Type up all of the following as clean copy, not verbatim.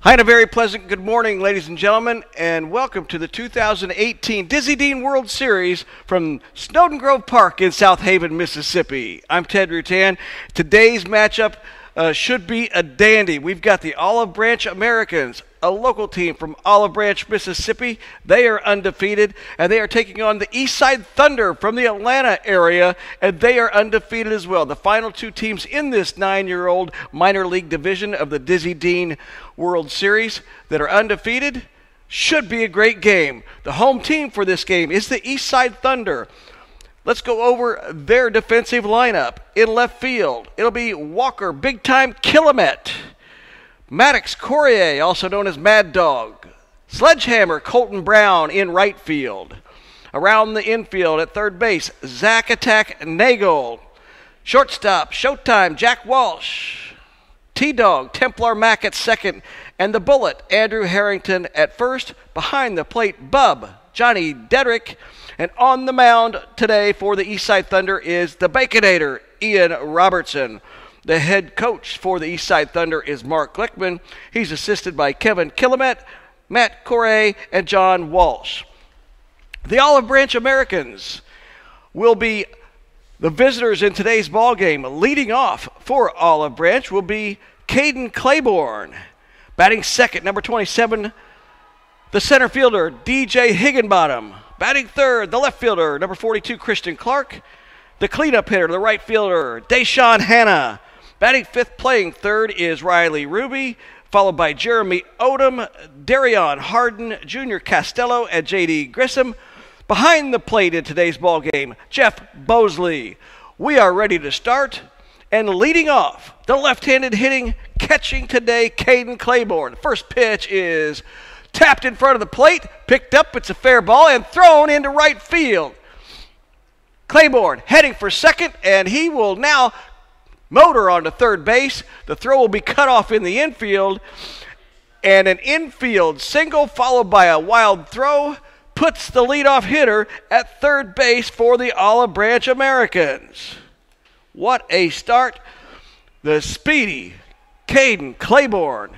Hi, and a very pleasant good morning, ladies and gentlemen, and welcome to the 2018 Dizzy Dean World Series from Snowden Grove Park in South Haven, Mississippi. I'm Ted Rutan. Today's matchup should be a dandy. We've got the Olive Branch Americans, a local team from Olive Branch, Mississippi. They are undefeated, and they are taking on the Eastside Thunder from the Atlanta area, and they are undefeated as well. The final two teams in this 9-year-old minor league division of the Dizzy Dean World Series that are undefeated should be a great game. The home team for this game is the Eastside Thunder. Let's go over their defensive lineup. In left field, it'll be Walker Big Time Killamette, Maddox Courier, also known as Mad Dog, Sledgehammer Colton Brown in right field. Around the infield at third base, Zach Attack Nagel, shortstop Showtime Jack Walsh, T-Dog Templar Mack at second, and the Bullet Andrew Harrington at first. Behind the plate, Bub Johnny Dedrick. And on the mound today for the Eastside Thunder is the Baconator, Ian Robertson. The head coach for the Eastside Thunder is Mark Glickman. He's assisted by Kevin Killamette, Matt Corey, and John Walsh. The Olive Branch Americans will be the visitors in today's ball game. Leading off for Olive Branch will be Caden Claiborne. Batting second, number 27, the center fielder, DJ Higginbottom. Batting third, the left fielder, number 42, Christian Clark. The cleanup hitter, the right fielder, Deshaun Hanna. Batting fifth, playing third is Riley Ruby, followed by Jeremy Odom, Darion Harden, Junior Castello, and J.D. Grissom. Behind the plate in today's ball game, Jeff Bosley. We are ready to start. And leading off, the left-handed hitting, catching today, Caden Claiborne. The first pitch is tapped in front of the plate, picked up, it's a fair ball, and thrown into right field. Claiborne heading for second, and he will now motor onto third base. The throw will be cut off in the infield, and an infield single followed by a wild throw puts the leadoff hitter at third base for the Olive Branch Americans. What a start. The speedy Caden Claiborne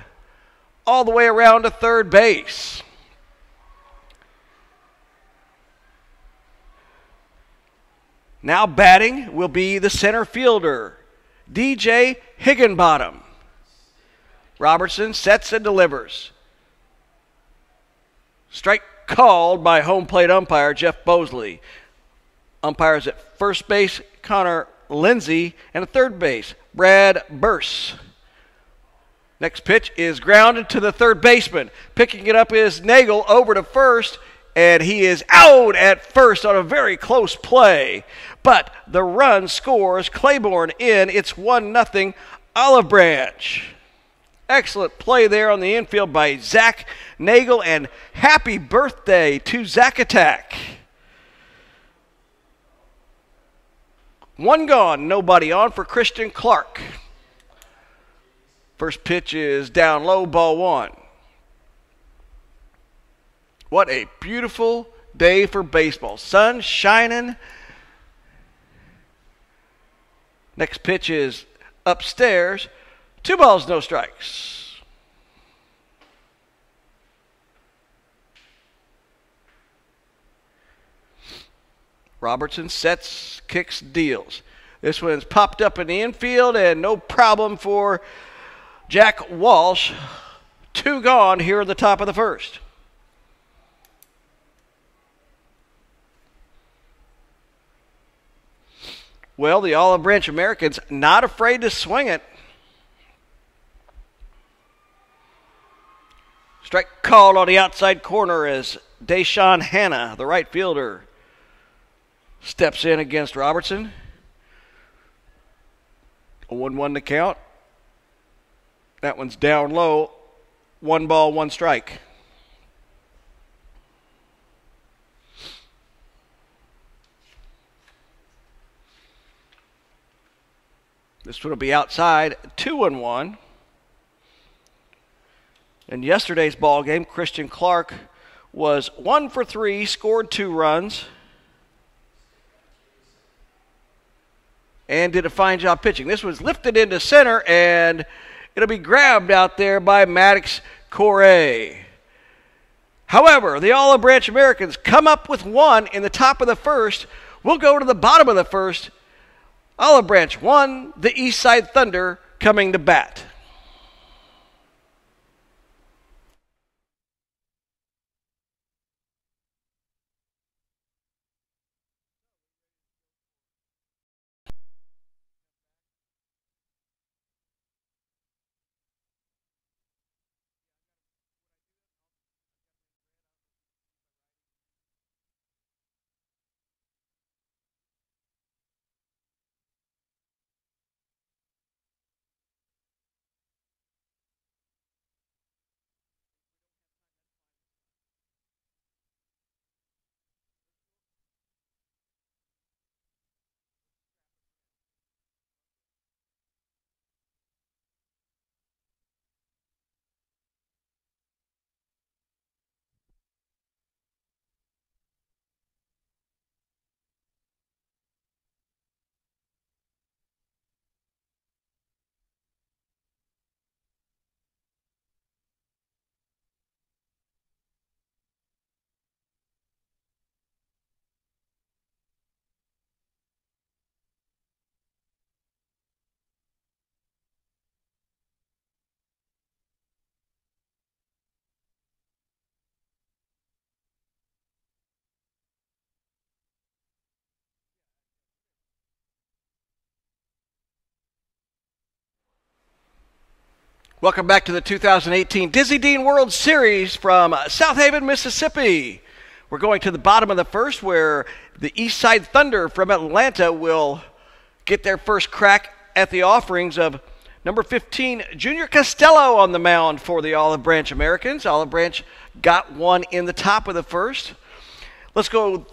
all the way around to third base. Now batting will be the center fielder, DJ Higginbottom. Robertson sets and delivers. Strike called by home plate umpire Jeff Bosley. Umpires at first base, Connor Lindsay, and at third base, Brad Burse. Next pitch is grounded to the third baseman. Picking it up is Nagel over to first, and he is out at first on a very close play. But the run scores Claiborne in. It's 1-0 Olive Branch. Excellent play there on the infield by Zach Nagel, and happy birthday to Zach Attack. One gone, nobody on for Christian Clark. First pitch is down low, ball one. What a beautiful day for baseball. Sun shining. Next pitch is upstairs. 2 balls, no strikes. Robertson sets, kicks, deals. This one's popped up in the infield, and no problem for Jack Walsh. 2 gone here at the top of the first. Well, the Olive Branch Americans not afraid to swing it. Strike called on the outside corner as Deshaun Hanna, the right fielder, steps in against Robertson. A 1-1 to count. That one's down low. 1 ball, 1 strike. This one will be outside. 2-1. In yesterday's ball game, Christian Clark was 1 for 3, scored 2 runs, and did a fine job pitching. This was lifted into center, and it'll be grabbed out there by Maddox Corey. However, the Olive Branch Americans come up with one in the top of the first. We'll go to the bottom of the first. Olive Branch 1, the Eastside Thunder coming to bat. Welcome back to the 2018 Dizzy Dean World Series from South Haven, Mississippi. We're going to the bottom of the first where the Eastside Thunder from Atlanta will get their first crack at the offerings of number 15, Junior Costello on the mound for the Olive Branch Americans. Olive Branch got one in the top of the first. Let's go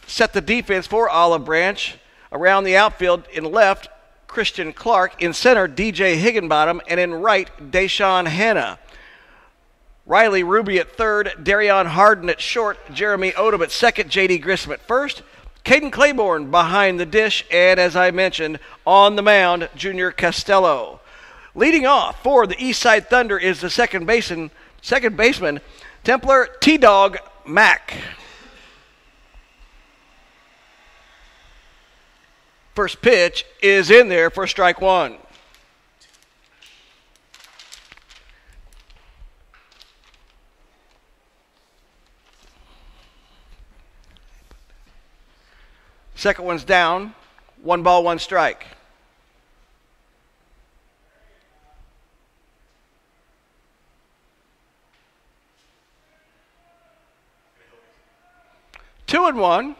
set the defense for Olive Branch. Around the outfield in left, Christian Clark. In center, DJ Higginbottom. And in right, Deshaun Hanna. Riley Ruby at third, Darion Harden at short, Jeremy Odom at second, J.D. Grissom at first, Caden Claiborne behind the dish, and as I mentioned, on the mound, Junior Costello. Leading off for the Eastside Thunder is the second baseman, Templar T-Dog Mack. First pitch is in there for strike one. Second one's down. 1 ball, 1 strike. Two and one.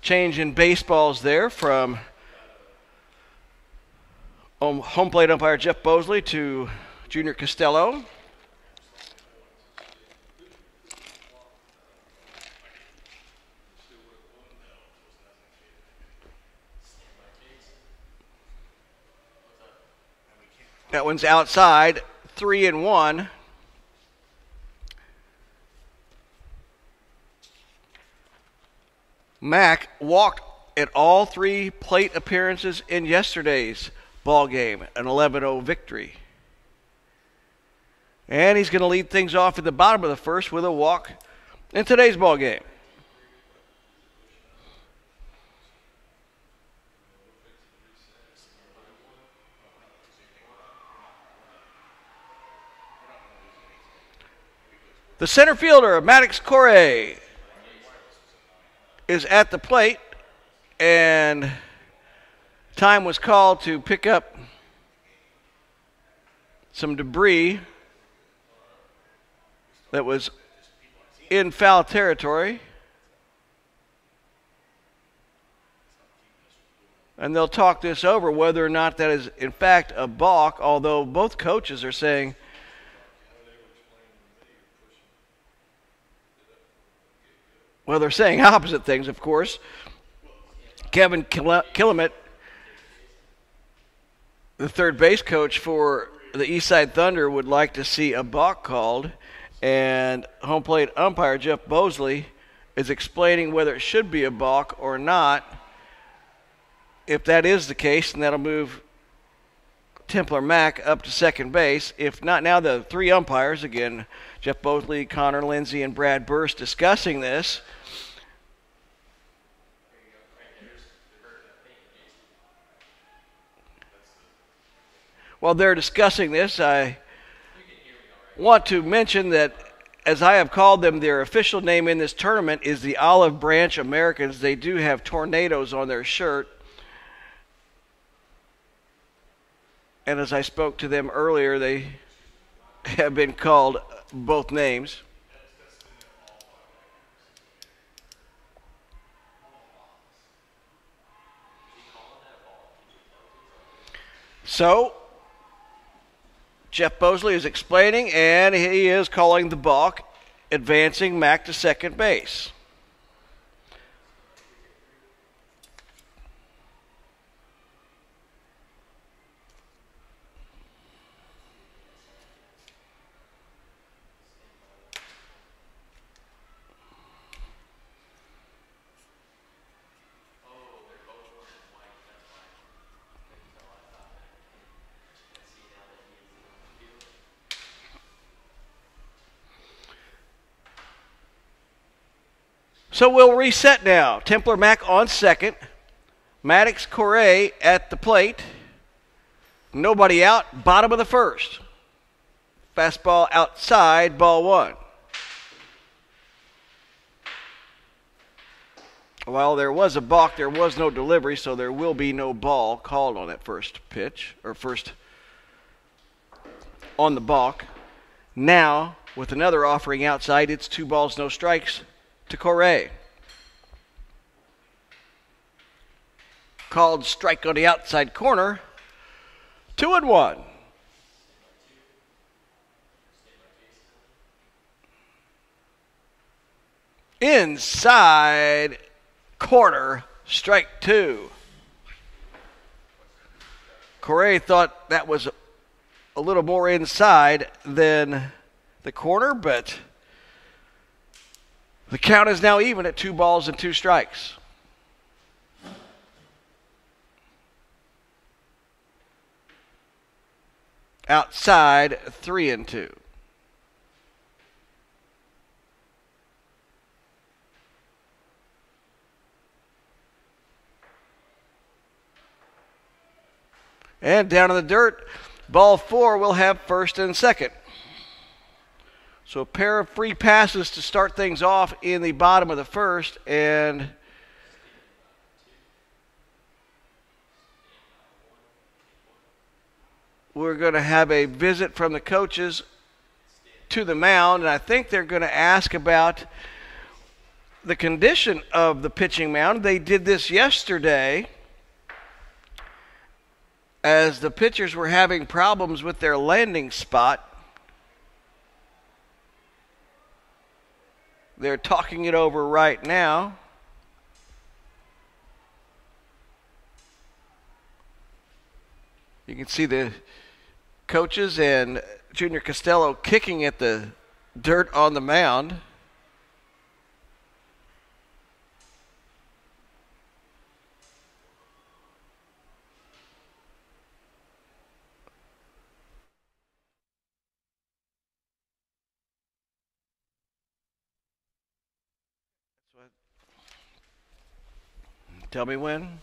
Change in baseballs there from home plate umpire Jeff Bosley to Junior Costello. That one's outside, 3 and 1. Mack walked at all 3 plate appearances in yesterday's ball game, an 11-0 victory. And he's going to lead things off at the bottom of the first with a walk in today's ball game. The center fielder, Maddox Corey, is at the plate, and time was called to pick up some debris that was in foul territory. And they'll talk this over whether or not that is in fact a balk, although both coaches are saying well, they're saying opposite things, of course. Kevin Killamette, the third base coach for the Eastside Thunder, would like to see a balk called, and home plate umpire Jeff Bosley is explaining whether it should be a balk or not. If that is the case, then that'll move Templar Mac up to second base. If not, now the three umpires, again, Jeff Bosley, Connor Lindsay, and Brad Burst discussing this. While they're discussing this, I want to mention that, as I have called them, their official name in this tournament is the Olive Branch Americans. They do have tornadoes on their shirt. And as I spoke to them earlier, they have been called both names. So, Jeff Bosley is explaining, and he is calling the balk, advancing Mac to second base. So we'll reset now. Templar Mac on second. Maddox Correa at the plate. Nobody out. Bottom of the first. Fastball outside, ball one. While there was a balk, there was no delivery, so there will be no ball called on that first pitch, or first on the balk. Now, with another offering outside, it's 2 balls, no strikes to Correa. Called strike on the outside corner. 2-1. Inside corner, strike 2. Correa thought that was a little more inside than the corner, but the count is now even at 2 balls and 2 strikes. Outside, 3-2. And down in the dirt, ball 4 will have first and second. So a pair of free passes to start things off in the bottom of the first, and we're going to have a visit from the coaches to the mound, and I think they're going to ask about the condition of the pitching mound. They did this yesterday as the pitchers were having problems with their landing spot. They're talking it over right now. You can see the coaches and Junior Costello kicking at the dirt on the mound. Tell me when.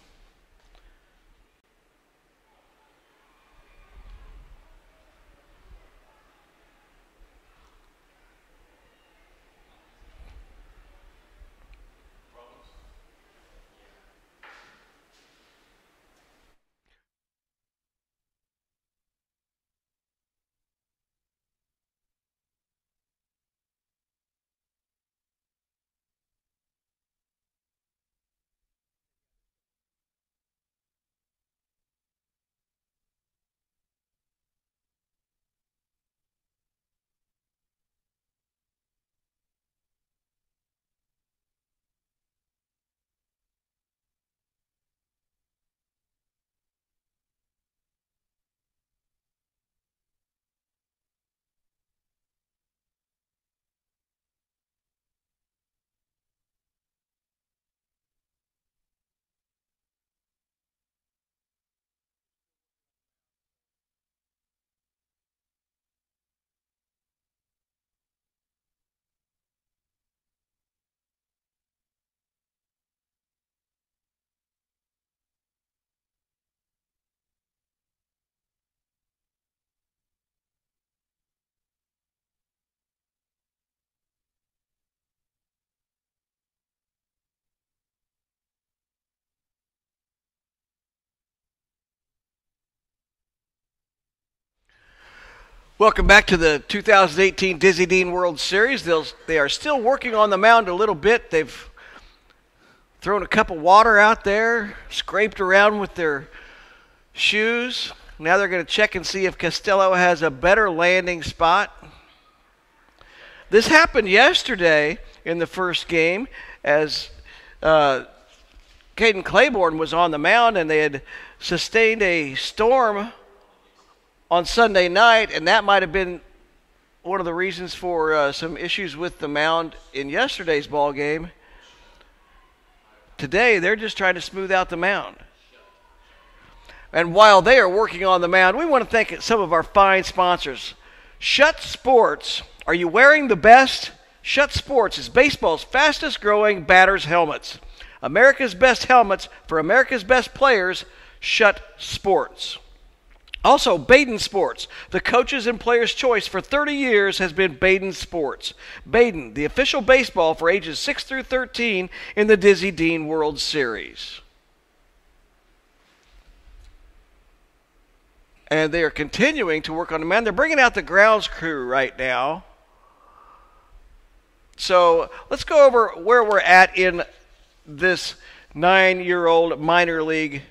Welcome back to the 2018 Dizzy Dean World Series. They are still working on the mound a little bit. They've thrown a cup of water out there, scraped around with their shoes. Now they're going to check and see if Costello has a better landing spot. This happened yesterday in the first game as Caden Claiborne was on the mound, and they had sustained a storm on Sunday night, and that might have been one of the reasons for some issues with the mound in yesterday's ball game. Today, they're just trying to smooth out the mound. And while they are working on the mound, we want to thank some of our fine sponsors. Schutt Sports. Are you wearing the best? Schutt Sports is baseball's fastest growing batter's helmets. America's best helmets for America's best players. Schutt Sports. Also, Baden Sports. The coaches and players' choice for 30 years has been Baden Sports. Baden, the official baseball for ages 6 through 13 in the Dizzy Dean World Series. And they are continuing to work on the mound. They're bringing out the grounds crew right now. So let's go over where we're at in this 9-year-old minor league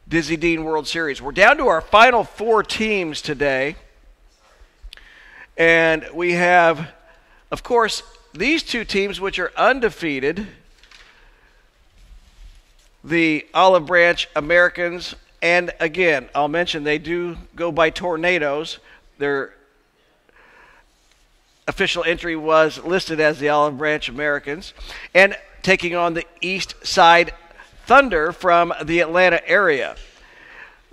Dizzy Dean World Series. We're down to our final 4 teams today. And we have, of course, these 2 teams which are undefeated. The Olive Branch Americans. And again, I'll mention they do go by Tornadoes. Their official entry was listed as the Olive Branch Americans. And taking on the Eastside Thunder from the Atlanta area.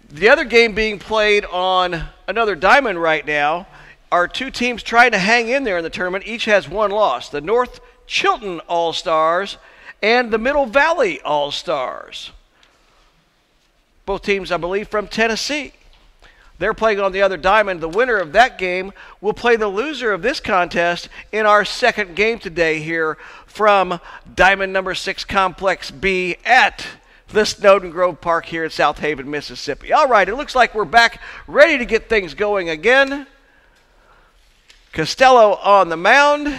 The other game being played on another diamond right now are 2 teams trying to hang in there in the tournament. Each has 1 loss. The North Chilton All-Stars and the Middle Valley All-Stars. Both teams, I believe, from Tennessee. They're playing on the other diamond. The winner of that game will play the loser of this contest in our second game today here from Diamond number 6 Complex B at the Snowden Grove Park here in South Haven, Mississippi. All right, it looks like we're back ready to get things going again. Costello on the mound,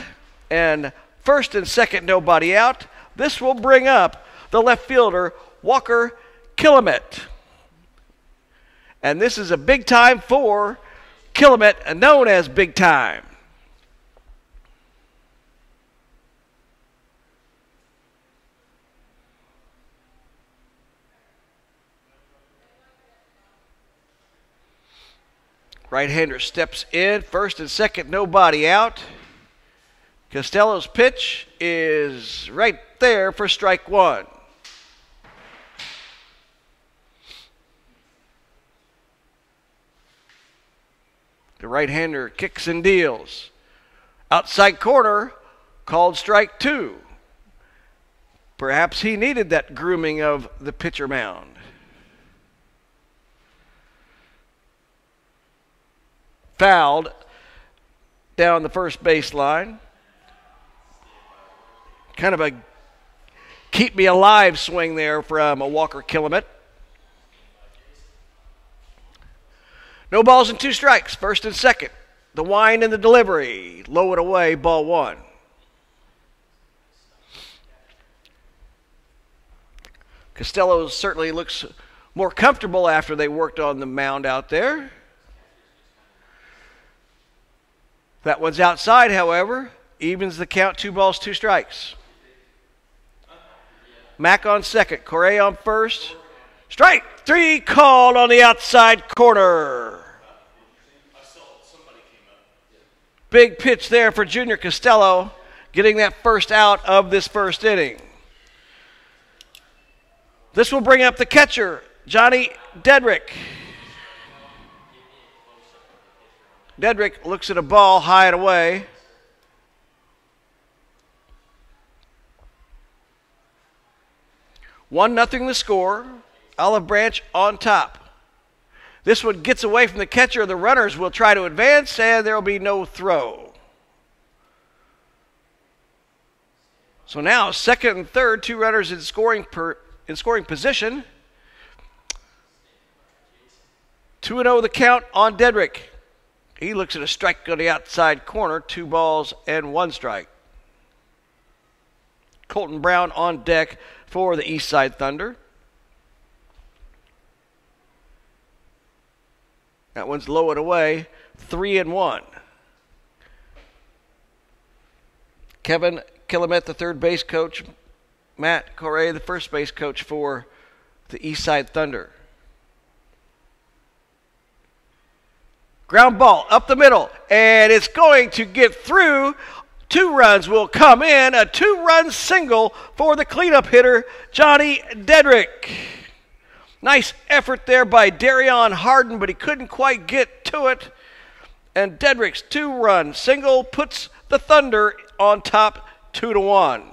and first and second, nobody out. This will bring up the left fielder, Walker Killamette. And this is a big time for Killamette, known as Big Time. Right-hander steps in, first and second, nobody out. Costello's pitch is right there for strike 1. The right-hander kicks and deals. Outside corner, called strike 2. Perhaps he needed that grooming of the pitcher mound. Fouled down the first baseline. Kind of a keep me alive swing there from a Walker Killamette. No balls and 2 strikes, first and second. The wind and the delivery. Low and away, ball 1. Costello certainly looks more comfortable after they worked on the mound out there. That one's outside, however. Evens the count, 2 balls, 2 strikes. Mack on second, Correa on first. Strike 3 called on the outside corner. Big pitch there for Junior Costello, getting that first out of this first inning. This will bring up the catcher, Johnny Dedrick. Dedrick looks at a ball high and away. One nothing the score. Olive Branch on top. This one gets away from the catcher. The runners will try to advance, and there will be no throw. So now, second and third, 2 runners in scoring position. 2-0 the count on Dedrick. He looks at a strike on the outside corner, 2 balls and 1 strike. Colton Brown on deck for the Eastside Thunder. That one's low and away, 3-1. Kevin Killamet, the third base coach. Matt Correa, the first base coach for the Eastside Thunder. Ground ball up the middle, and it's going to get through. 2 runs will come in, a 2-run single for the cleanup hitter, Johnny Dedrick. Nice effort there by Darion Harden, but he couldn't quite get to it. And Dedrick's 2-run single puts the Thunder on top 2-1.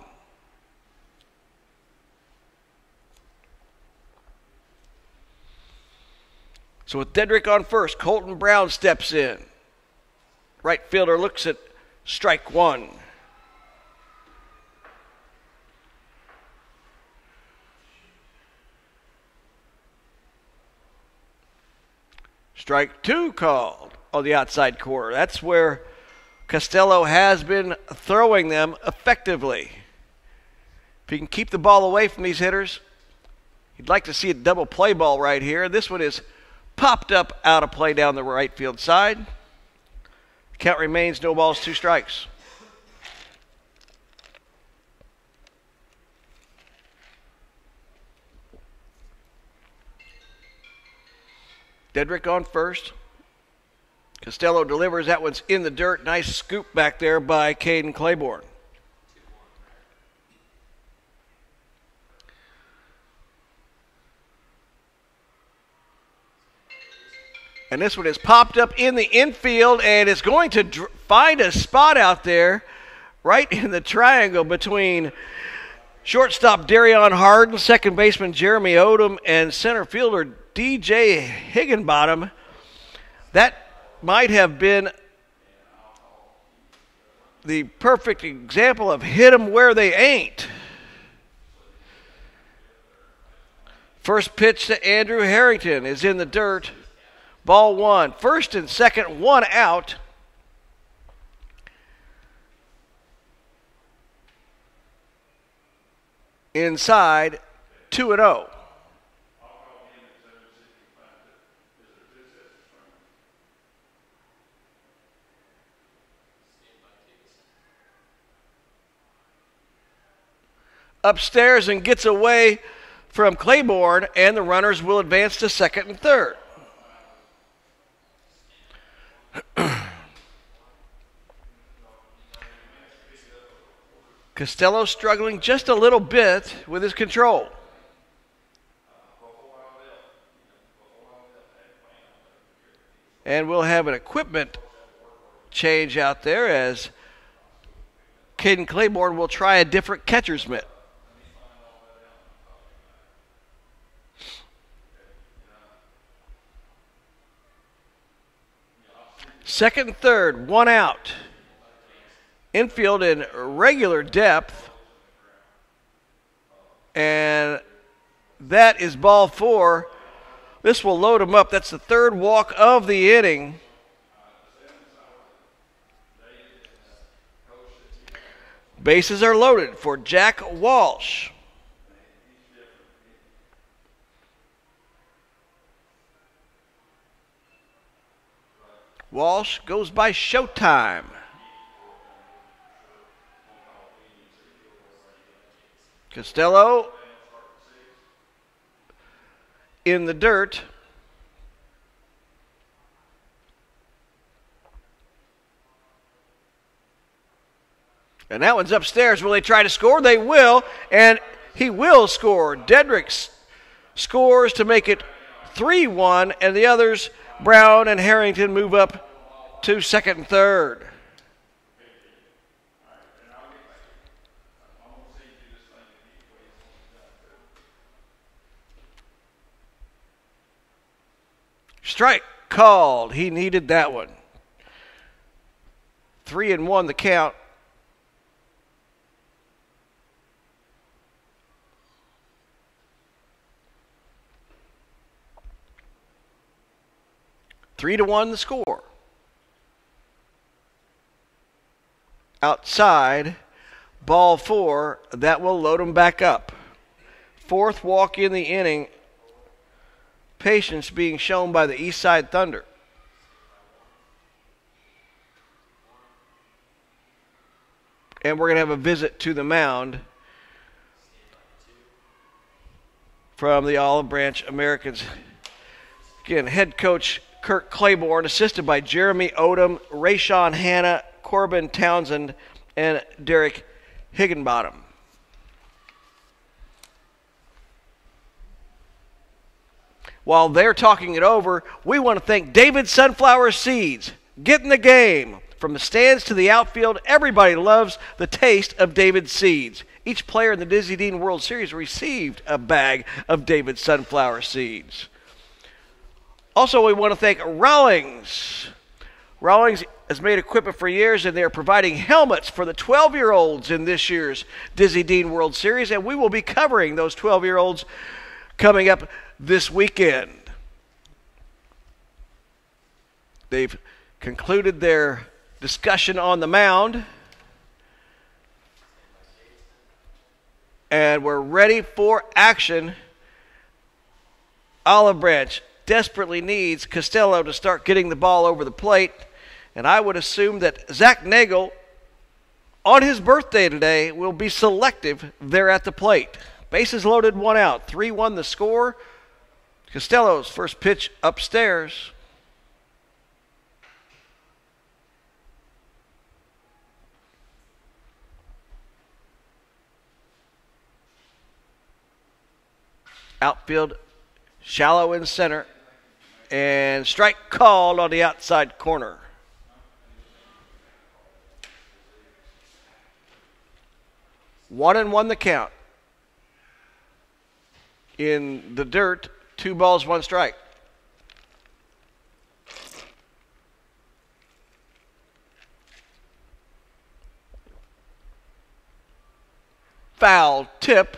So with Dedrick on first, Colton Brown steps in. Right fielder looks at strike 1. Strike 2 called on the outside corner. That's where Costello has been throwing them effectively. If he can keep the ball away from these hitters, you'd like to see a double play ball right here. This one is popped up out of play down the right field side. The count remains no balls, 2 strikes. Dedrick on first. Costello delivers. That one's in the dirt. Nice scoop back there by Caden Claiborne. And this one is popped up in the infield and is going to find a spot out there right in the triangle between shortstop Darion Harden, second baseman Jeremy Odom, and center fielder DJ Higginbottom. That might have been the perfect example of hit 'em where they ain't. First pitch to Andrew Harrington is in the dirt. Ball 1. First and second, 1 out. Inside, 2-0. Upstairs and gets away from Claiborne, and the runners will advance to second and third. Costello struggling just a little bit with his control. And we'll have an equipment change out there as Caden Claiborne will try a different catcher's mitt. Second and third, 1 out. Infield in regular depth. And that is ball 4. This will load him up. That's the 3rd walk of the inning. Bases are loaded for Jack Walsh. Walsh goes by Showtime. Costello in the dirt. And that one's upstairs. Will they try to score? They will, and he will score. Dedrick scores to make it 3-1, and the others, Brown and Harrington, move up to second and third. Strike called. He needed that one. 3-1 the count. Three to 1 the score. outside, ball 4. That will load them back up. Fourth walk in the inning. Patience being shown by the Eastside Thunder. And we're going to have a visit to the mound from the Olive Branch Americans. Again, head coach Kirk Claiborne, assisted by Jeremy Odom, Rayshawn Hanna, Corbin Townsend, and Derek Higginbottom. While they're talking it over, we want to thank David Sunflower Seeds. Get in the game. From the stands to the outfield, everybody loves the taste of David Seeds. Each player in the Dizzy Dean World Series received a bag of David Sunflower Seeds. Also, we want to thank Rawlings. Rawlings has made equipment for years, and they are providing helmets for the 12-year-olds in this year's Dizzy Dean World Series, and we will be covering those 12-year-olds coming up this weekend. They've concluded their discussion on the mound, and we're ready for action. Olive Branch desperately needs Costello to start getting the ball over the plate, and I would assume that Zach Nagel, on his birthday today, will be selective there at the plate. Bases loaded, 1 out, 3-1 the score. Costello's first pitch upstairs. Outfield shallow in center, and strike called on the outside corner. One and one the count. In the dirt, 2 balls, 1 strike. Foul tip.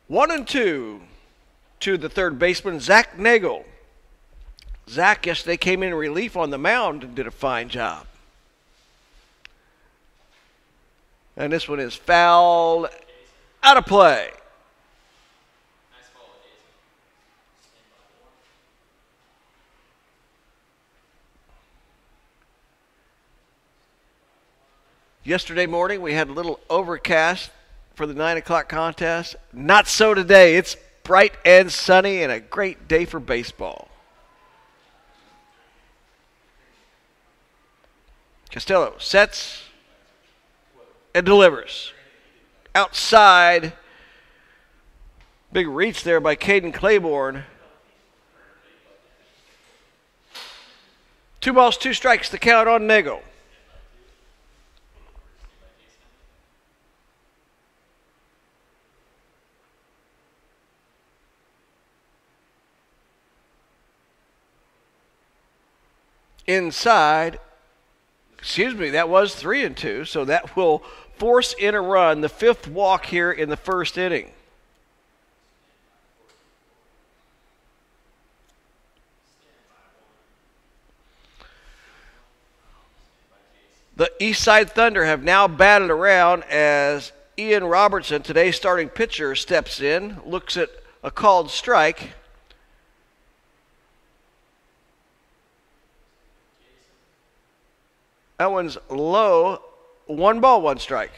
1-2 to the third baseman, Zach Nagel. Zach yesterday came in relief on the mound and did a fine job. And this one is fouled out of play. Yesterday morning we had a little overcast for the 9 o'clock contest. Not so today. It's bright and sunny and a great day for baseball. Costello sets and delivers. Outside. Big reach there by Caden Claiborne. 2 balls, 2 strikes, the count on Nagel. Inside, that was 3-2, so that will force in a run, the 5th walk here in the first inning. The Eastside Thunder have now batted around as Ian Robertson, today's starting pitcher, steps in, looks at a called strike. That one's low. 1 ball, 1 strike.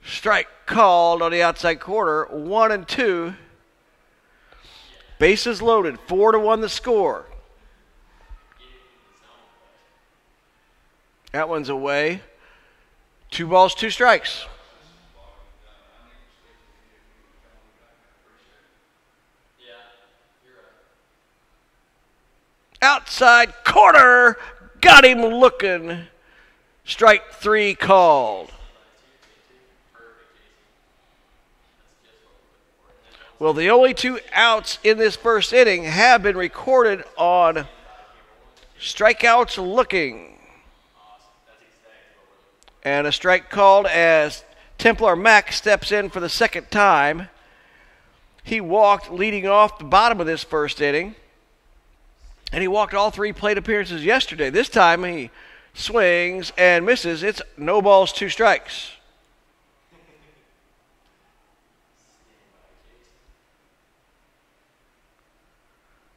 Strike called on the outside corner. 1-2. Bases loaded. 4-1 the score. That one's away. 2 balls, 2 strikes. Outside corner, got him looking. Strike 3 called. Well, the only 2 outs in this first inning have been recorded on strikeouts looking. And a strike called as Templar Mack steps in for the second time. He walked leading off the bottom of this first inning. And he walked all 3 plate appearances yesterday. This time he swings and misses. It's no balls, 2 strikes.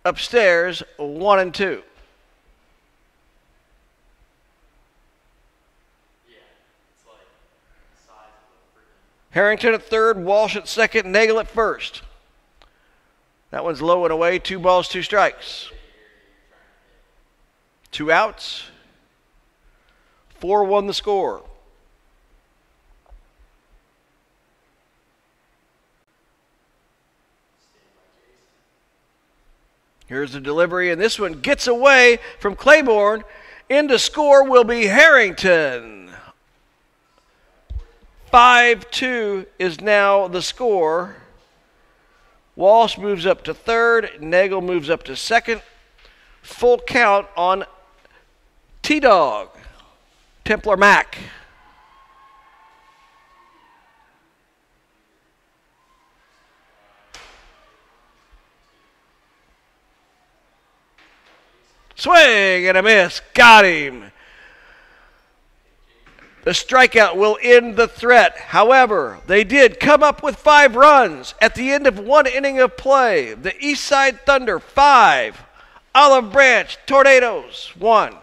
Upstairs, 1-2. Harrington at third, Walsh at second, Nagel at first. That one's low and away, 2 balls, 2 strikes. 2 outs. 4-1 the score. Here's the delivery, and this one gets away from Claiborne. In to score will be Harrington. 5-2 is now the score. Walsh moves up to third. Nagel moves up to second. Full count on T-Dog, Templar Mac. Swing and a miss. Got him. The strikeout will end the threat. However, they did come up with 5 runs at the end of 1 inning of play. The Eastside Thunder 5, Olive Branch Tornadoes 1.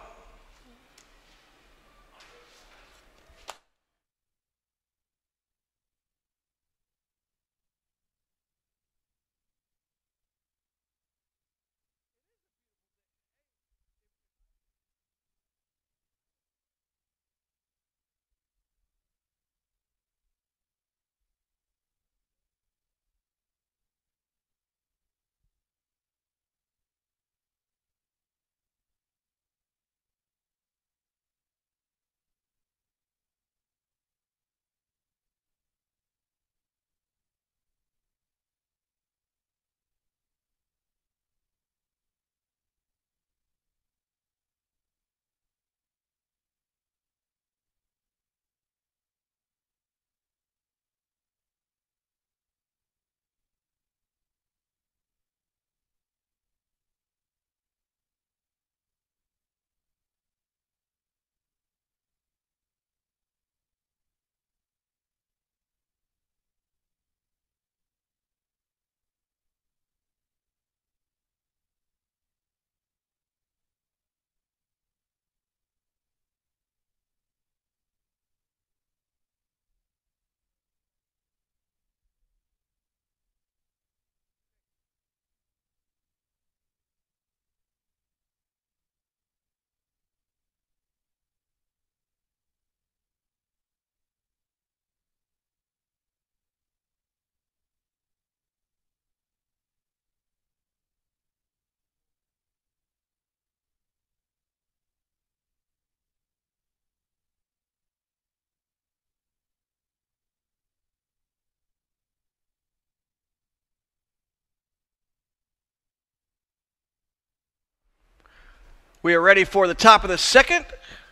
We are ready for the top of the second.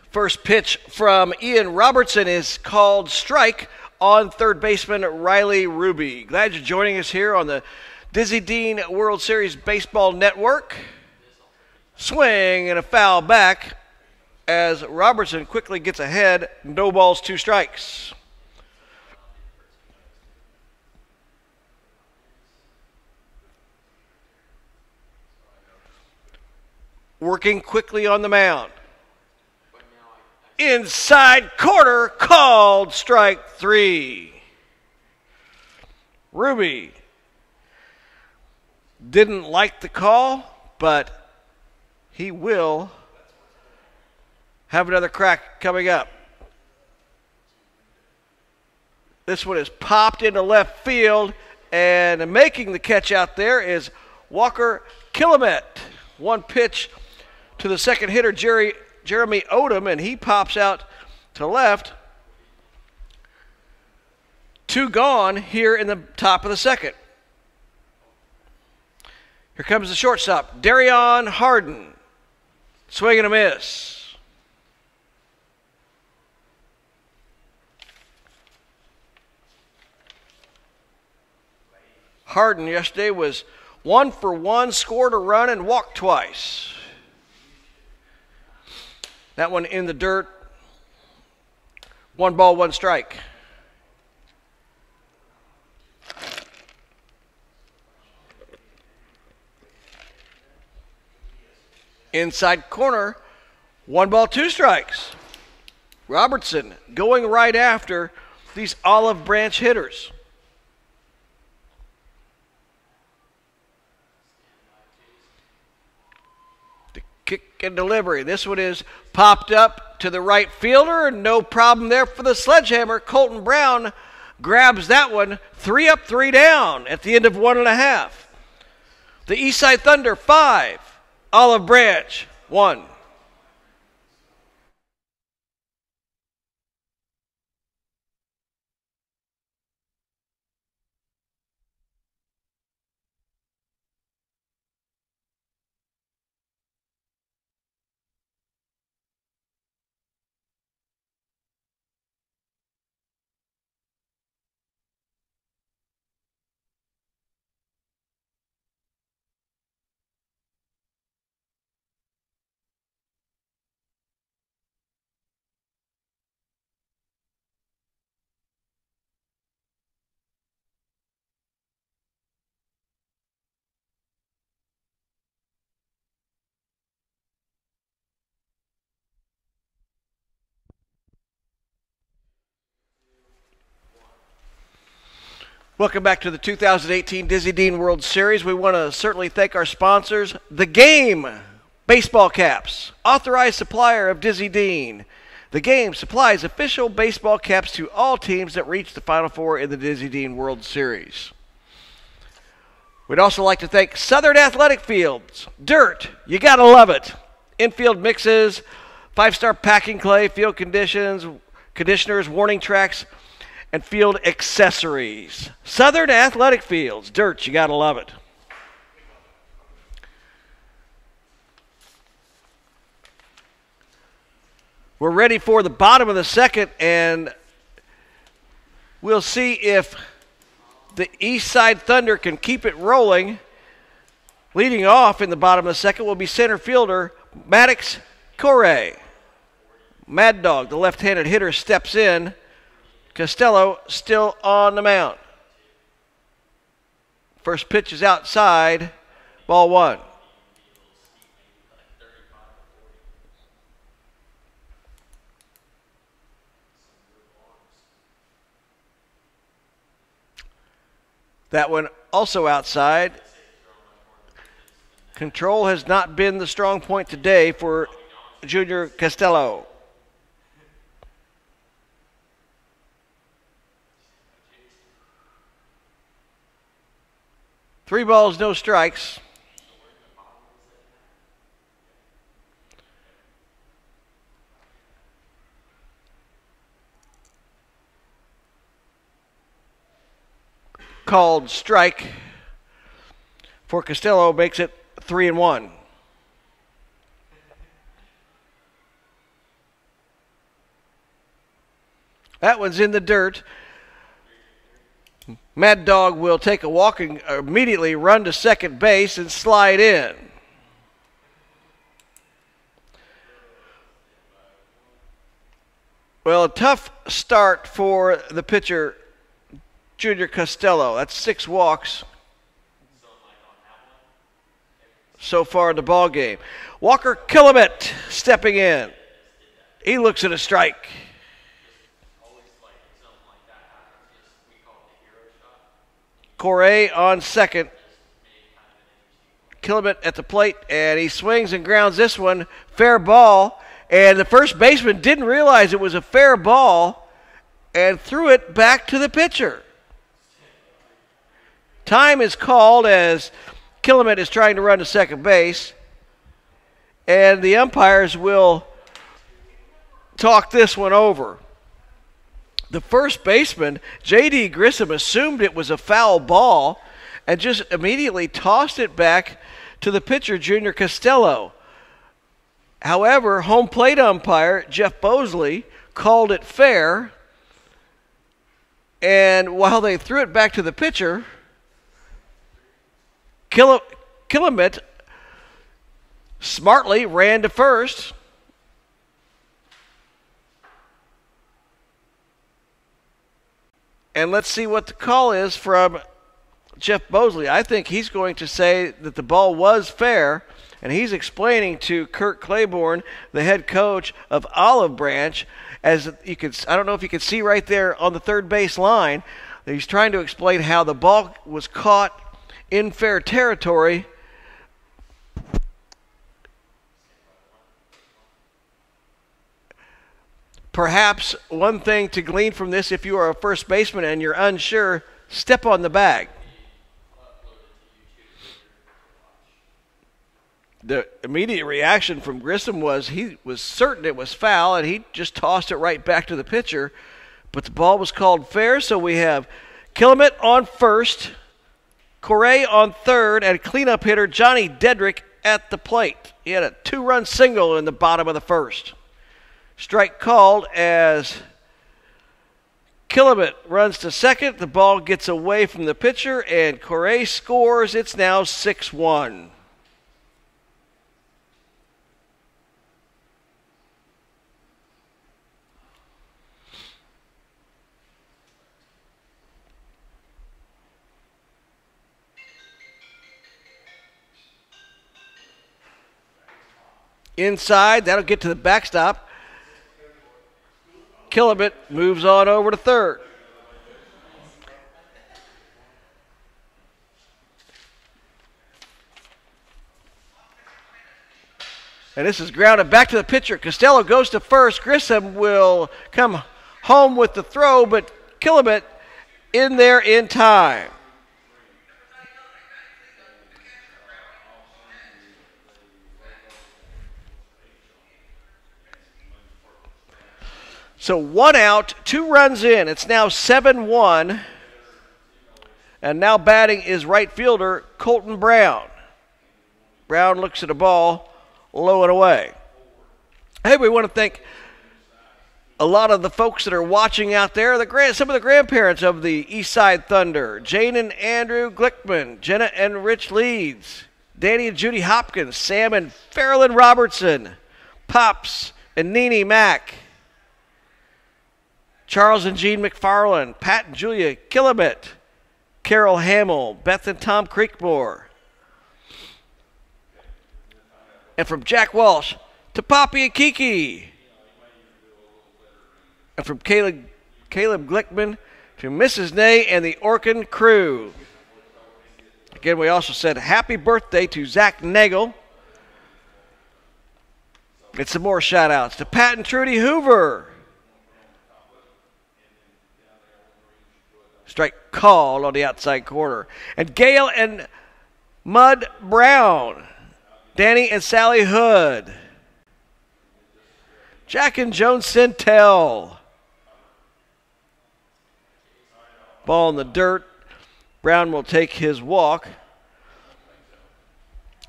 First pitch from Ian Robertson is called strike on third baseman Riley Ruby. Glad you're joining us here on the Dizzy Dean World Series Baseball Network. Swing and a foul back as Robertson quickly gets ahead. No balls, 2 strikes. Working quickly on the mound. Inside corner, called strike 3. Ruby didn't like the call, but he will have another crack coming up. This one is popped into left field, and making the catch out there is Walker Killamet. One pitch to the second hitter, Jeremy Odom, and he pops out to left. 2 gone here in the top of the second. Here comes the shortstop, Darion Harden. Swing and a miss. Harden yesterday was 1 for 1, scored a run, and walked twice. That one in the dirt. 1 ball, 1 strike. Inside corner, 1 ball, 2 strikes. Robertson going right after these olive branch hitters. The kick and delivery. This one is popped up to the right fielder, and no problem there for the sledgehammer. Colton Brown grabs that one. 3 up, 3 down at the end of 1.5. The Eastside Thunder 5, Olive Branch 1. Welcome back to the 2018 Dizzy Dean World Series. We want to certainly thank our sponsors, The Game Baseball Caps, authorized supplier of Dizzy Dean. The Game supplies official baseball caps to all teams that reach the Final Four in the Dizzy Dean World Series. We'd also like to thank Southern Athletic Fields. Dirt, you gotta love it. Infield mixes, 5-star packing clay, field conditioners, warning tracks, and field accessories. Southern Athletic Fields. Dirt, you gotta love it. We're ready for the bottom of the second, and we'll see if the Eastside Thunder can keep it rolling. Leading off in the bottom of the second will be center fielder Maddox Correa. Mad Dog, the left-handed hitter, steps in. Costello still on the mound. First pitch is outside, ball 1. That one also outside. Control has not been the strong point today for Junior Costello. Three balls, no strikes. Called strike for Costello, makes it 3-1. That one's in the dirt. Mad Dog will take a walk and immediately run to second base and slide in. Well, a tough start for the pitcher, Junior Costello. That's 6 walks so far in the ball game. Walker Killamette stepping in. He looks at a strike. Correa on second. Killamette at the plate, and he swings and grounds this one. Fair ball, and the first baseman didn't realize it was a fair ball and threw it back to the pitcher. Time is called as Killamette is trying to run to second base, and the umpires will talk this one over. The first baseman, J.D. Grissom, assumed it was a foul ball and just immediately tossed it back to the pitcher, Junior Costello. However, home plate umpire Jeff Bosley called it fair, and while they threw it back to the pitcher, Killamit smartly ran to first. And let's see what the call is from Jeff Bosley. I think he's going to say that the ball was fair, and he's explaining to Kurt Claiborne, the head coach of Olive Branch, as you can, I don't know if you can see right there on the third base line, that he's trying to explain how the ball was caught in fair territory. Perhaps one thing to glean from this, if you are a first baseman and you're unsure, step on the bag. The immediate reaction from Grissom was he was certain it was foul, and he just tossed it right back to the pitcher. But the ball was called fair, so we have Killamit on first, Correa on third, and cleanup hitter Johnny Dedrick at the plate. He had a 2-run single in the bottom of the first. Strike called as Killamit runs to second. The ball gets away from the pitcher, and Correa scores. It's now 6-1. Inside, that'll get to the backstop. Killamit moves on over to third. And this is grounded back to the pitcher. Costello goes to first. Grissom will come home with the throw, but Killamit in there in time. So 1 out, 2 runs in. It's now 7-1. And now batting is right fielder Colton Brown. Brown looks at the ball, low and away. Hey, we want to thank a lot of the folks that are watching out there, some of the grandparents of the Eastside Thunder, Jane and Andrew Glickman, Jenna and Rich Leeds, Danny and Judy Hopkins, Sam and Farrellyn Robertson, Pops and Nene Mack, Charles and Jean McFarland, Pat and Julia Killamit, Carol Hamill, Beth and Tom Creekmore. And from Jack Walsh to Poppy and Kiki. And from Caleb Glickman to Mrs. Ney and the Orkin crew. Again, we also said happy birthday to Zach Nagel. And some more shout-outs to Pat and Trudy Hoover. Strike called on the outside corner. And Gail and Mud Brown. Danny and Sally Hood. Jack and Joan Sintel. Ball in the dirt. Brown will take his walk.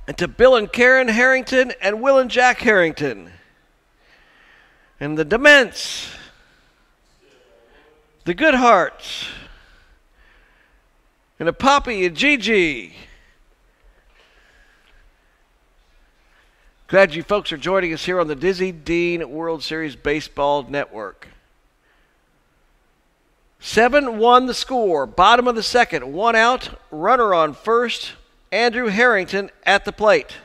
And to Bill and Karen Harrington and Will and Jack Harrington. And the Dements. The Goodharts. And a Poppy and Gigi. Glad you folks are joining us here on the Dizzy Dean World Series Baseball Network. 7-1 the score. Bottom of the second. 1 out. Runner on first. Andrew Harrington at the plate.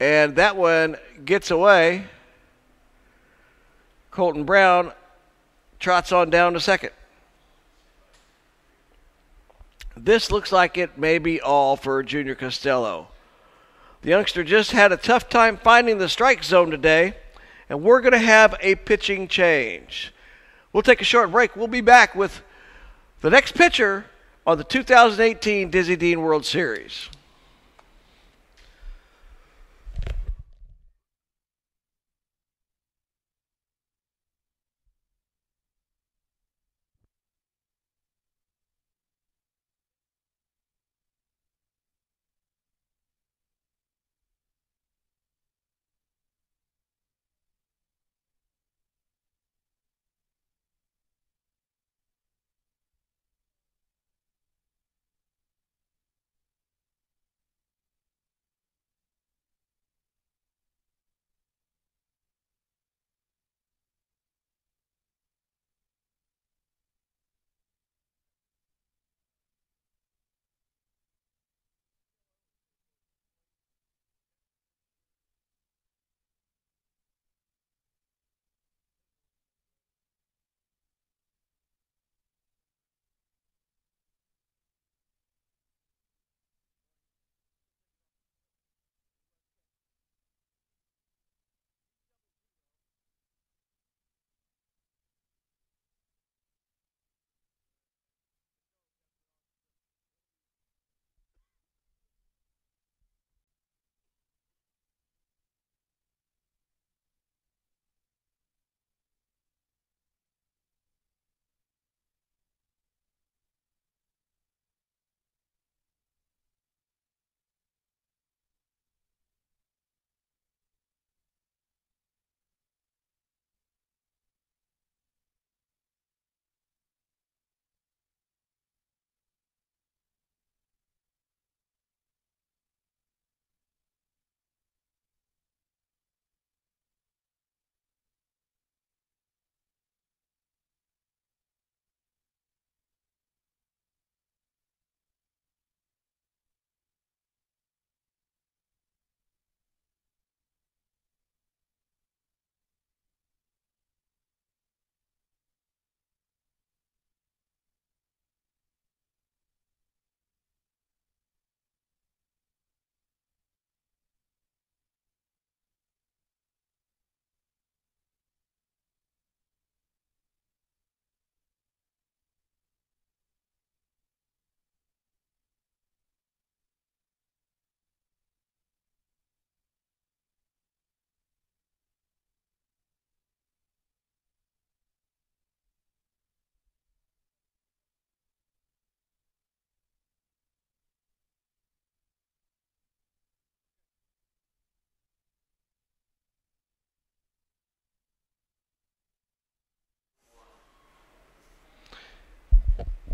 And that one gets away. Colton Brown trots on down to second. This looks like it may be all for Junior Costello. The youngster just had a tough time finding the strike zone today, and we're going to have a pitching change. We'll take a short break. We'll be back with the next pitcher on the 2018 Dizzy Dean World Series.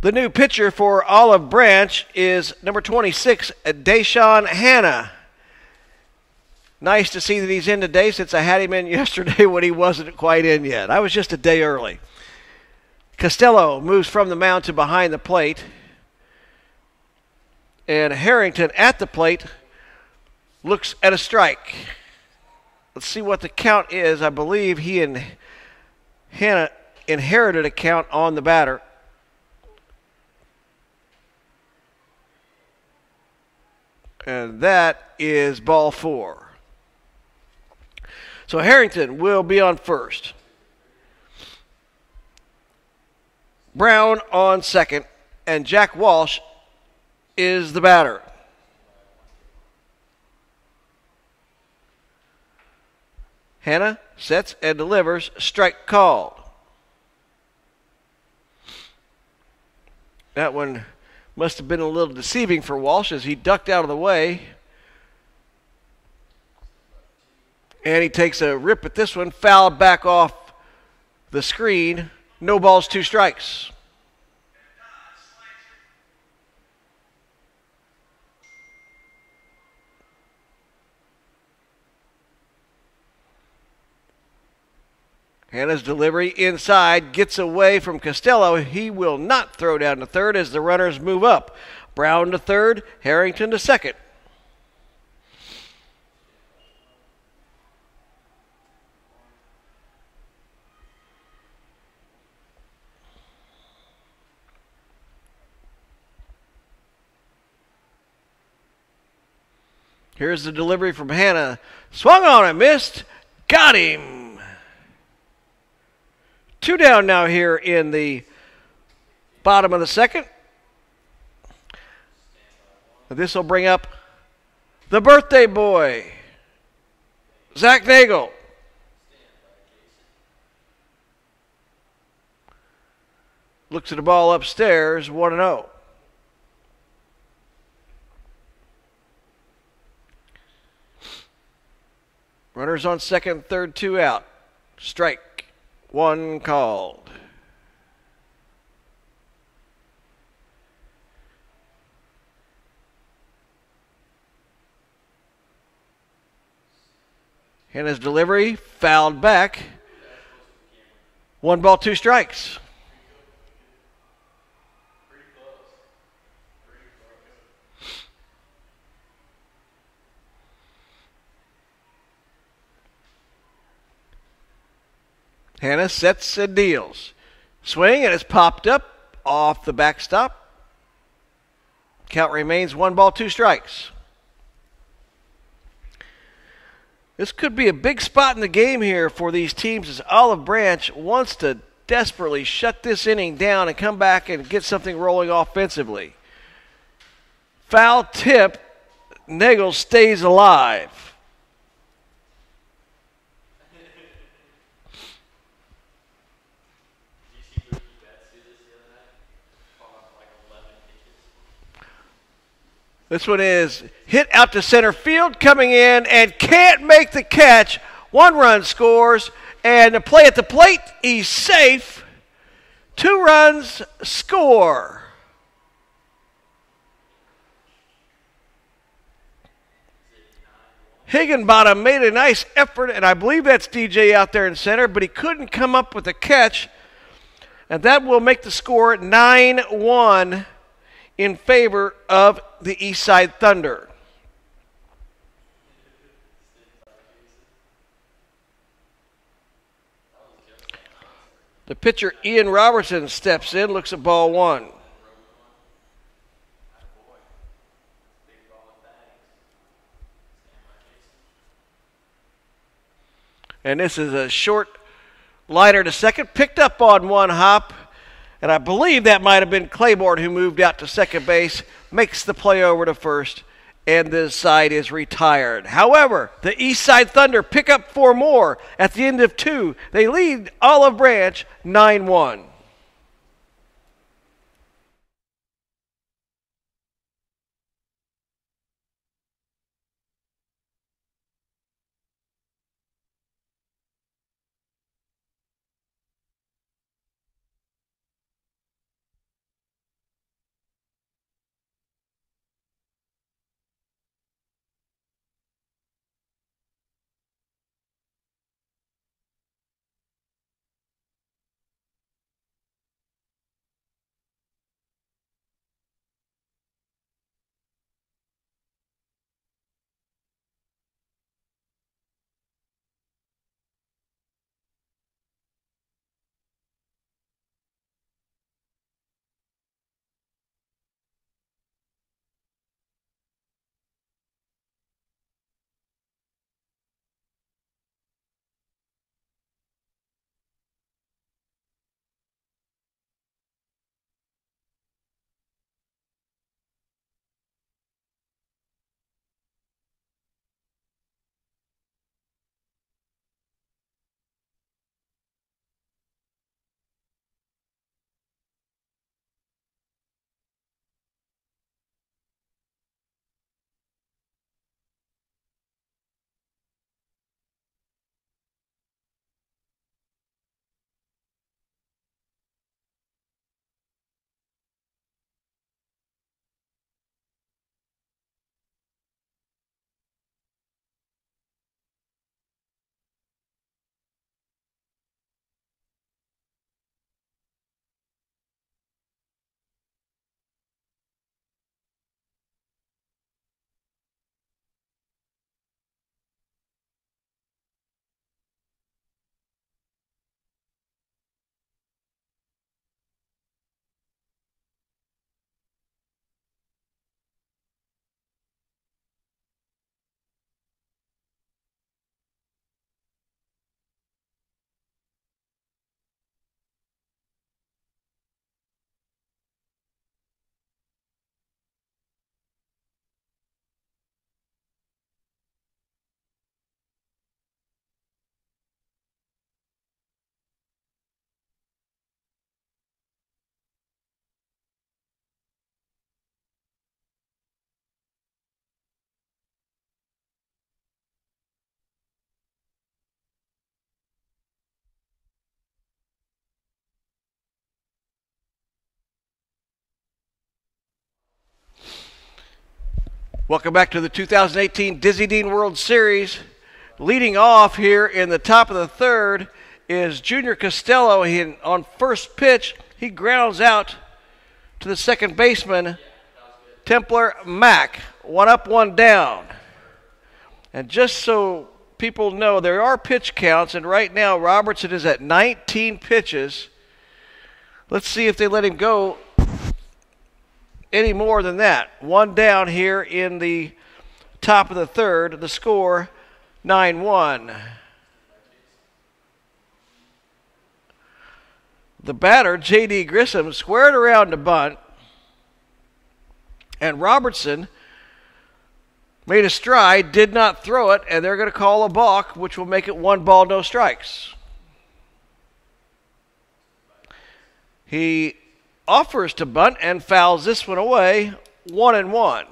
The new pitcher for Olive Branch is number 26, Deshaun Hanna. Nice to see that he's in today since I had him in yesterday when he wasn't quite in yet. I was just a day early. Costello moves from the mound to behind the plate. And Harrington at the plate looks at a strike. Let's see what the count is. I believe he and Hanna inherited a count on the batter. And that is ball 4. So Harrington will be on first. Brown on second. And Jack Walsh is the batter. Hanna sets and delivers. Strike called. That one must have been a little deceiving for Walsh as he ducked out of the way. And he takes a rip at this one, fouled back off the screen. No balls, 2 strikes. Hanna's delivery inside gets away from Costello. He will not throw down to third as the runners move up. Brown to third, Harrington to second. Here's the delivery from Hanna. Swung on and missed. Got him. 2 down now here in the bottom of the second. This will bring up the birthday boy, Zach Nagel. Looks at the ball upstairs, 1-0. Runners on second, third, 2 out. Strike 1 called. Hanna's delivery fouled back. 1 ball, 2 strikes. Hanna sets and deals. Swing, and it's popped up off the backstop. Count remains 1 ball, 2 strikes. This could be a big spot in the game here for these teams as Olive Branch wants to desperately shut this inning down and come back and get something rolling offensively. Foul tip. Nagel stays alive. This one is hit out to center field, coming in and can't make the catch. 1 run scores, and the play at the plate, he's safe. 2 runs score. Higginbottom made a nice effort, and I believe that's DJ out there in center, but he couldn't come up with a catch. And that will make the score 9-1 in favor of the Eastside Thunder. The pitcher, Ian Robertson, steps in, looks at ball 1. And this is a short liner to second, picked up on 1 hop. And I believe that might have been Claiborne who moved out to second base, makes the play over to first, and this side is retired. However, the Eastside Thunder pick up 4 more at the end of 2. They lead Olive Branch 9-1. Welcome back to the 2018 Dizzy Dean World Series. Leading off here in the top of the third is Junior Costello. On first pitch, he grounds out to the second baseman, Templar Mack. One up, one down. And just so people know, there are pitch counts, and right now Robertson is at 19 pitches. Let's see if they let him go any more than that. One down here in the top of the third. The score, 9-1. The batter, J.D. Grissom, squared around to bunt, and Robertson made a stride, did not throw it, and they're going to call a balk, which will make it 1 ball, no strikes. He offers to bunt and fouls this one away, 1-1.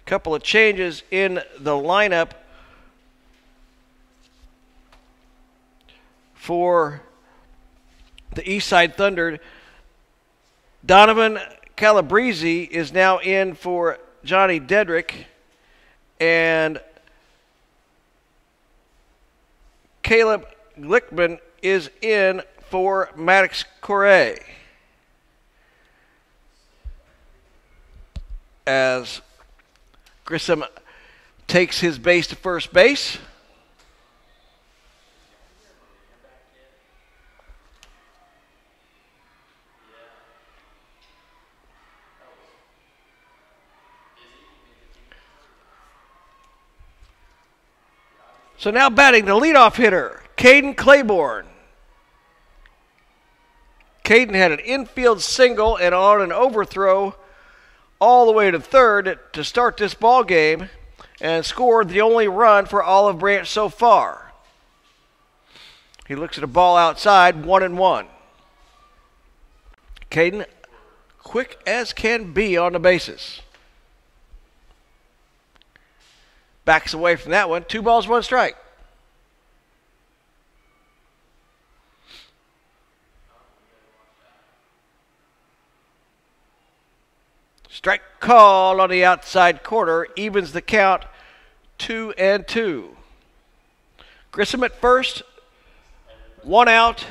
Couple of changes in the lineup for the Eastside Thunder. Donovan Calabrese is now in for Johnny Dedrick, and Caleb Glickman is in for Maddox Correa. As Grissom takes his base to first base. So now batting the leadoff hitter, Caden Claiborne. Caden had an infield single and on an overthrow all the way to third to start this ball game and scored the only run for Olive Branch so far. He looks at a ball outside, 1-1. Caden, quick as can be on the bases. Backs away from that one. 2 balls, 1 strike. Strike call on the outside corner. Evens the count, 2-2. Grissom at first. 1 out.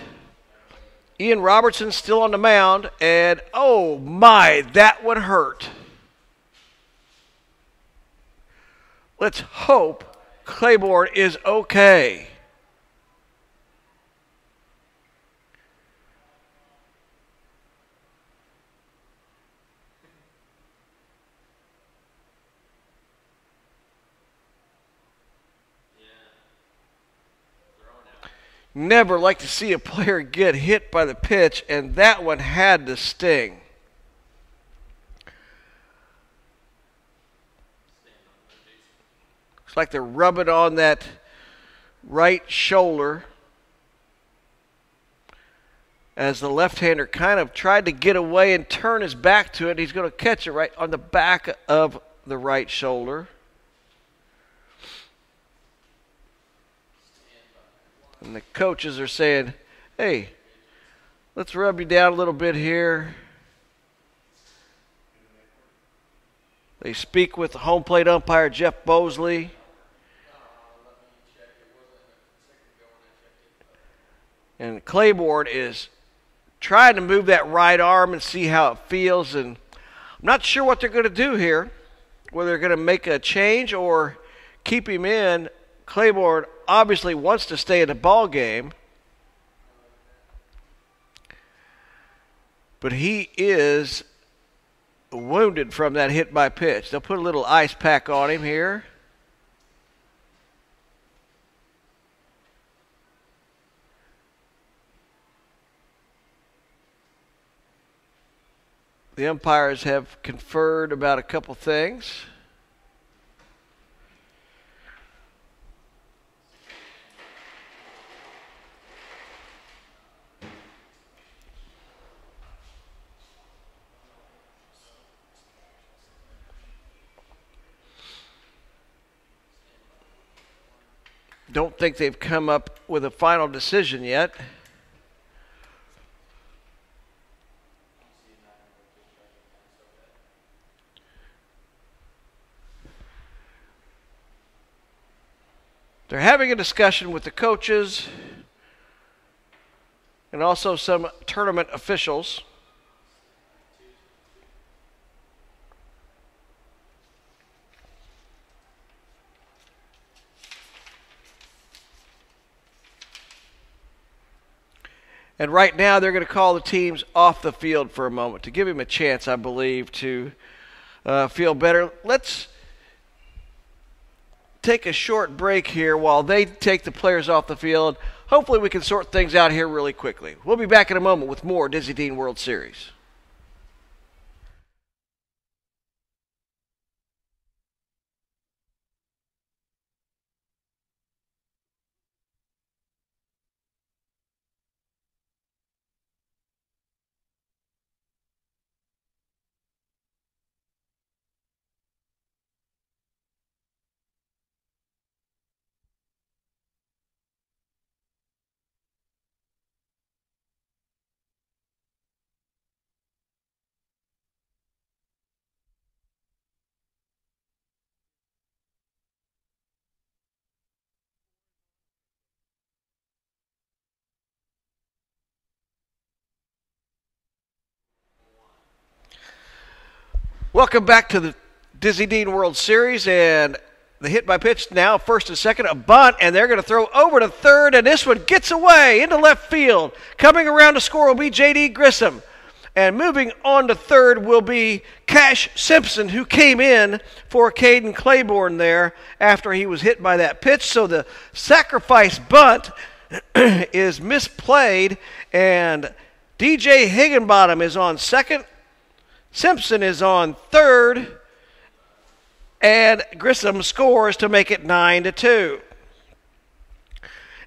Ian Robertson still on the mound. And, oh my, that one hurt. Let's hope Claiborne is okay. Never like to see a player get hit by the pitch, and that one had to sting. Looks like they're rubbing on that right shoulder as the left-hander kind of tried to get away and turn his back to it. He's going to catch it right on the back of the right shoulder. And the coaches are saying, hey, let's rub you down a little bit here. They speak with the home plate umpire, Jeff Bosley. And Claiborne is trying to move that right arm and see how it feels. And I'm not sure what they're going to do here, whether they're going to make a change or keep him in. Claiborne obviously wants to stay in the ball game, but he is wounded from that hit by pitch. They'll put a little ice pack on him here. The umpires have conferred about a couple things. don't think they've come up with a final decision yet. They're having a discussion with the coaches and also some tournament officials. And right now they're going to call the teams off the field for a moment to give him a chance, I believe, to feel better. Let's take a short break here while they take the players off the field. Hopefully we can sort things out here really quickly. We'll be back in a moment with more Dizzy Dean World Series. Welcome back to the Dizzy Dean World Series, and the hit by pitch now, first and second, a bunt, and they're going to throw over to third, and this one gets away into left field. Coming around to score will be J.D. Grissom, and moving on to third will be Cash Simpson, who came in for Caden Claiborne there after he was hit by that pitch. So the sacrifice bunt is misplayed, and DJ Higginbottom is on second. Simpson is on third, and Grissom scores to make it 9-2.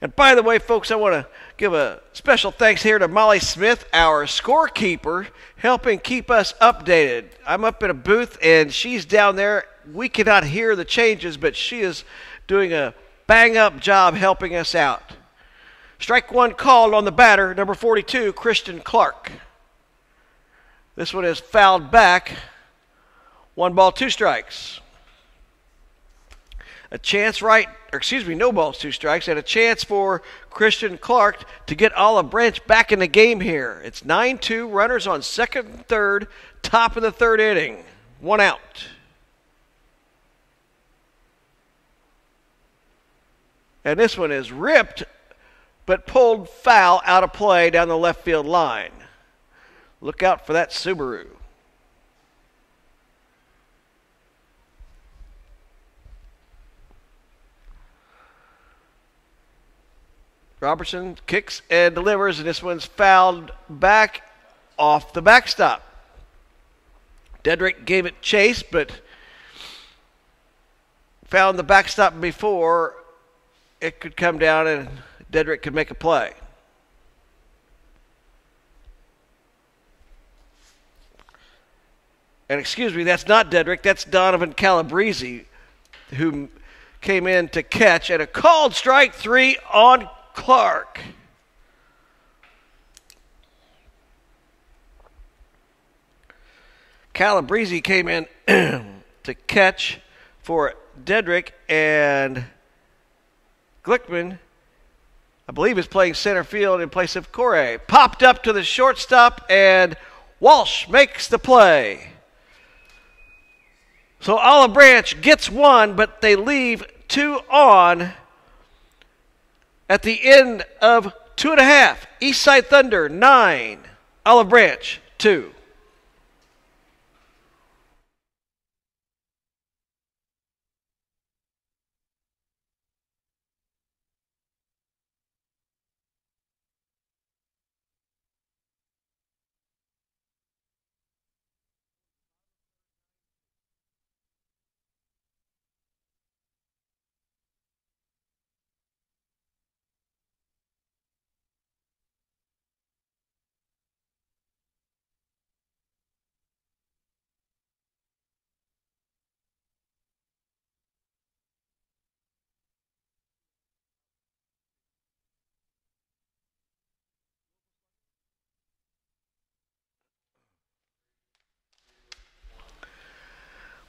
And by the way, folks, I want to give a special thanks here to Molly Smith, our scorekeeper, helping keep us updated. I'm up in a booth, and she's down there. We cannot hear the changes, but she is doing a bang-up job helping us out. Strike one called on the batter, number 42, Christian Clark. This one is fouled back. 1 ball, 2 strikes. A chance no balls, 2 strikes, and a chance for Christian Clark to get Olive Branch back in the game here. It's 9-2, runners on second and third, top of the third inning. 1 out. And this one is ripped, but pulled foul out of play down the left field line. Look out for that Subaru. Robertson kicks and delivers, and this one's fouled back off the backstop. Dedrick gave it chase, but found the backstop before it could come down and Dedrick could make a play. And excuse me, that's not Dedrick, that's Donovan Calabrese, who came in to catch, and a called strike 3 on Clark. Calabrese came in to catch for Dedrick, and Glickman, I believe, is playing center field in place of Corey. Popped up to the shortstop, and Walsh makes the play. So Olive Branch gets 1, but they leave 2 on at the end of 2.5. Eastside Thunder 9, Olive Branch 2.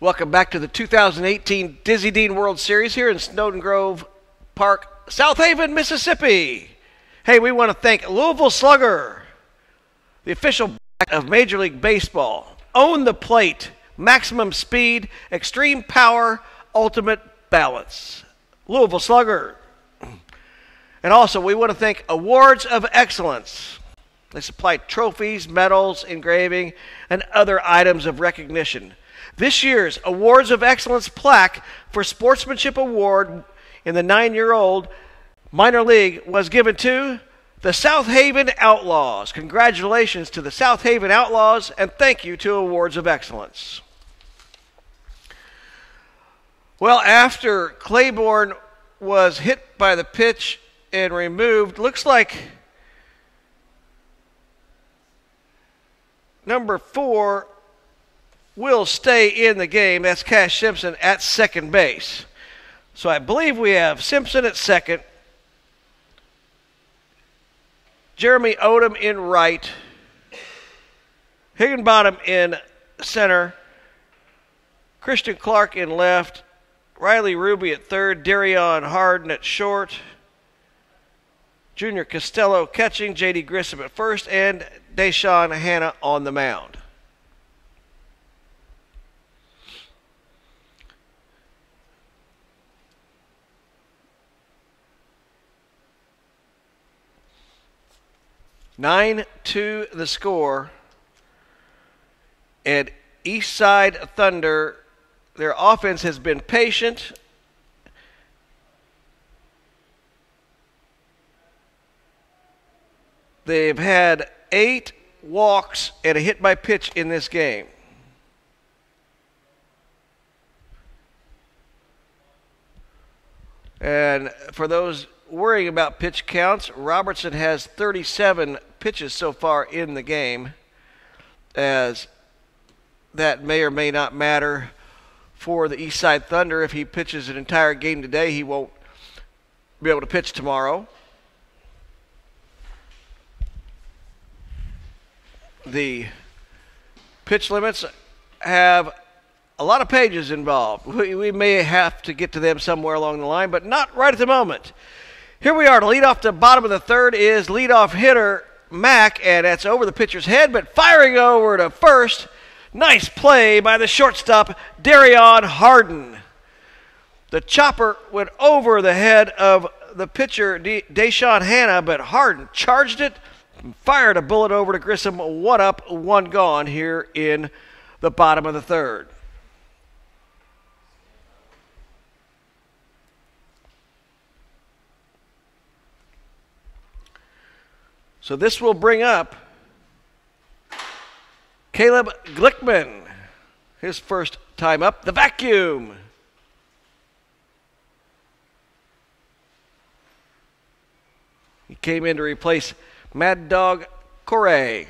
Welcome back to the 2018 Dizzy Dean World Series here in Snowden Grove Park, South Haven, Mississippi. Hey, we want to thank Louisville Slugger, the official bat of Major League Baseball. Own the plate, maximum speed, extreme power, ultimate balance. Louisville Slugger. And also, we want to thank Awards of Excellence. They supply trophies, medals, engraving, and other items of recognition. This year's Awards of Excellence plaque for Sportsmanship Award in the 9-year-old minor league was given to the South Haven Outlaws. Congratulations to the South Haven Outlaws, and thank you to Awards of Excellence. Well, after Claiborne was hit by the pitch and removed, looks like number 4 will stay in the game. That's Cash Simpson at second base. So I believe we have Simpson at second, Jeremy Odom in right, Higginbottom in center, Christian Clark in left, Riley Ruby at third, Darion Harden at short, Junior Costello catching, J.D. Grissom at first, and Deshaun Hanna on the mound. Nine to the score, and Eastside Thunder, their offense has been patient. They've had 8 walks and a hit by pitch in this game. And for those worrying about pitch counts, Robertson has 37 pitches so far in the game, as that may or may not matter for the Eastside Thunder. If he pitches an entire game today, he won't be able to pitch tomorrow. The pitch limits have a lot of pages involved. We may have to get to them somewhere along the line, but not right at the moment. Here we are. To lead off the bottom of the third is leadoff hitter Mack, and that's over the pitcher's head, but firing over to first. Nice play by the shortstop, Darion Harden. The chopper went over the head of the pitcher, Deshaun Hanna, but Harden charged it and fired a bullet over to Grissom. 1 up, 1 gone here in the bottom of the third. So this will bring up Caleb Glickman, his first time up, the vacuum. He came in to replace Mad Dog Correa.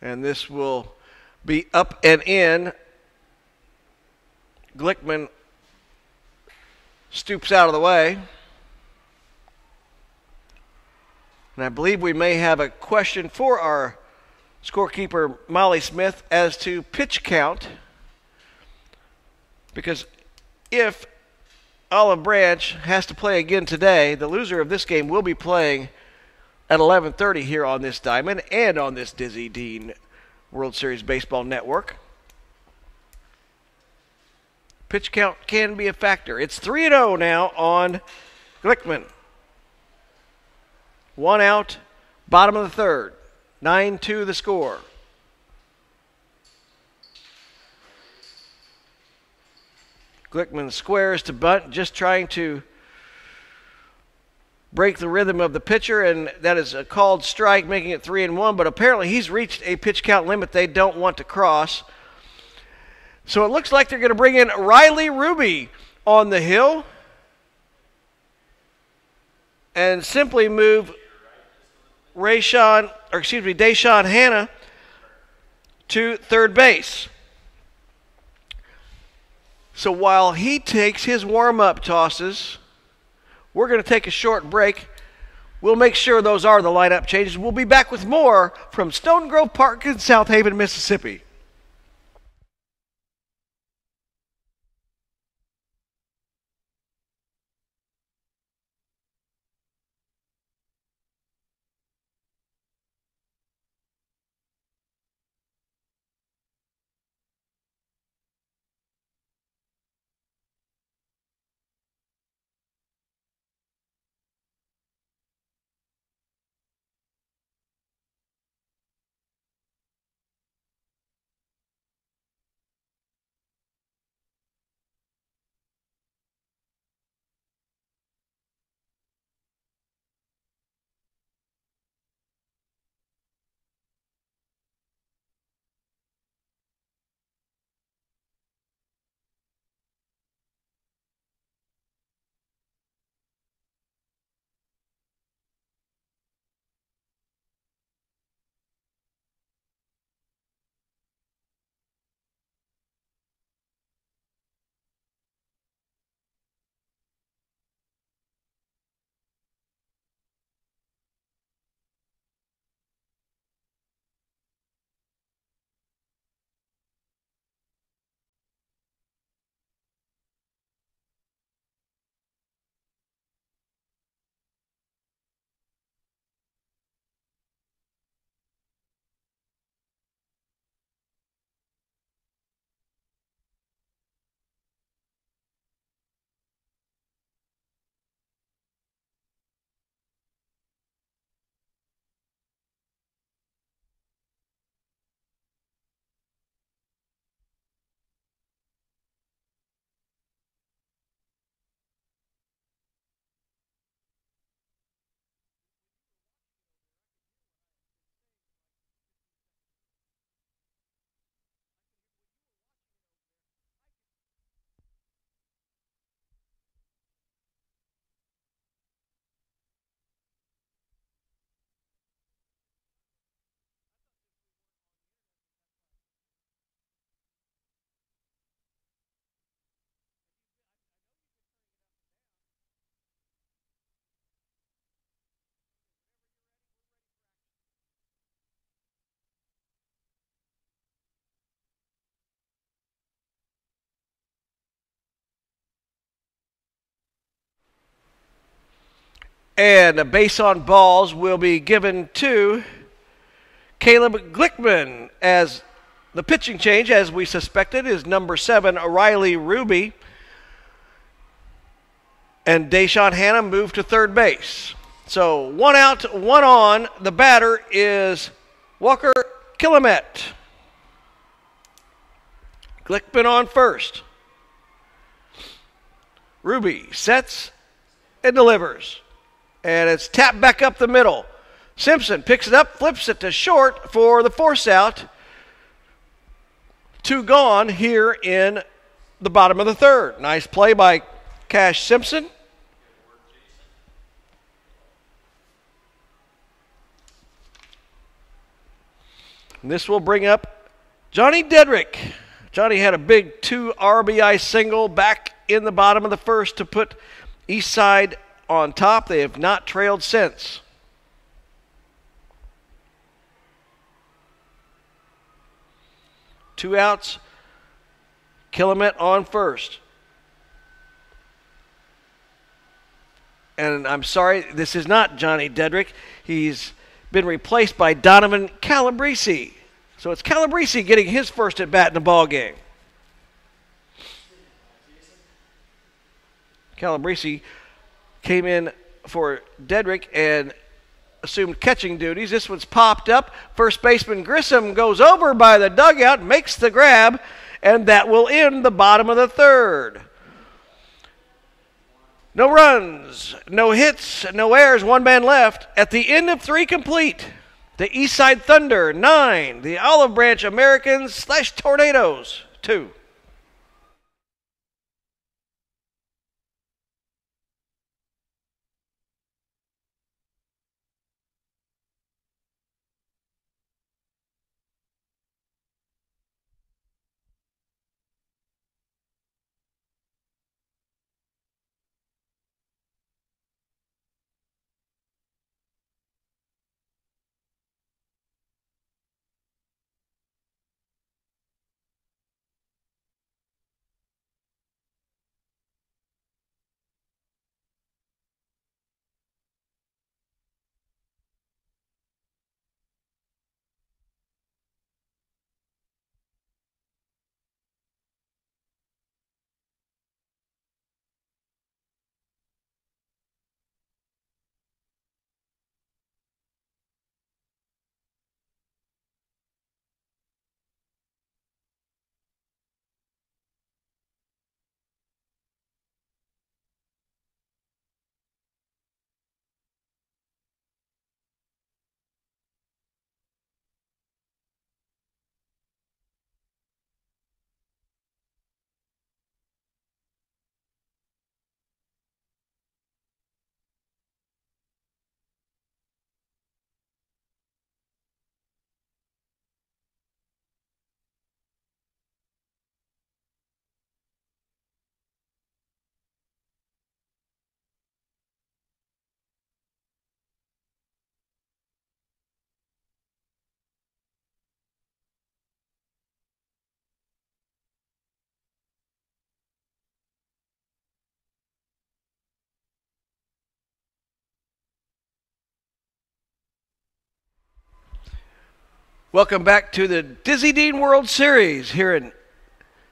And this will be up and in. Glickman stoops out of the way. And I believe we may have a question for our scorekeeper, Molly Smith, as to pitch count. Because if Olive Branch has to play again today, the loser of this game will be playing at 11:30 here on this diamond and on this Dizzy Dean World Series Baseball Network. Pitch count can be a factor. It's 3-0 now on Glickman. 1 out, bottom of the third. 9-2 the score. Glickman squares to bunt, just trying to break the rhythm of the pitcher, and that is a called strike, making it 3-1, but apparently he's reached a pitch count limit they don't want to cross. So it looks like they're going to bring in Riley Ruby on the hill and simply move Deshaun Hanna to third base. So while he takes his warm-up tosses, we're going to take a short break. We'll make sure those are the lineup changes. We'll be back with more from Snowden Grove Park in South Haven, Mississippi. And a base on balls will be given to Caleb Glickman as the pitching change, as we suspected, is number 7, Riley Ruby. And Deshaun Hannah moved to third base. So 1 out, 1 on. The batter is Walker Killamet. Glickman on first. Ruby sets and delivers. And it's tapped back up the middle. Simpson picks it up, flips it to short for the force out. 2 gone here in the bottom of the third. Nice play by Cash Simpson. And this will bring up Johnny Dedrick. Johnny had a big 2 RBI single back in the bottom of the first to put Eastside on top. They have not trailed since. Two outs. Killamet on first. And I'm sorry, this is not Johnny Dedrick. He's been replaced by Donovan Calabrese. So it's Calabrese getting his first at bat in the ball game. Calabrese came in for Dedrick and assumed catching duties. This one's popped up. First baseman Grissom goes over by the dugout, makes the grab, and that will end the bottom of the third. No runs, no hits, no errors, 1 man left. At the end of 3 complete, the Eastside Thunder 9, the Olive Branch Americans / Tornadoes 2. Welcome back to the Dizzy Dean World Series here in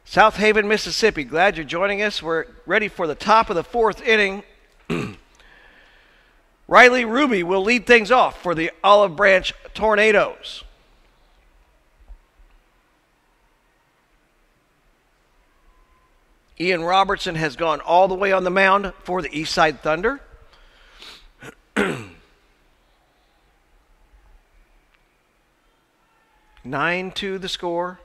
South Haven, Mississippi. Glad you're joining us. We're ready for the top of the fourth inning. Riley Ruby will lead things off for the Olive Branch Tornadoes. Ian Robertson has gone all the way on the mound for the Eastside Thunder. 9-2 the score.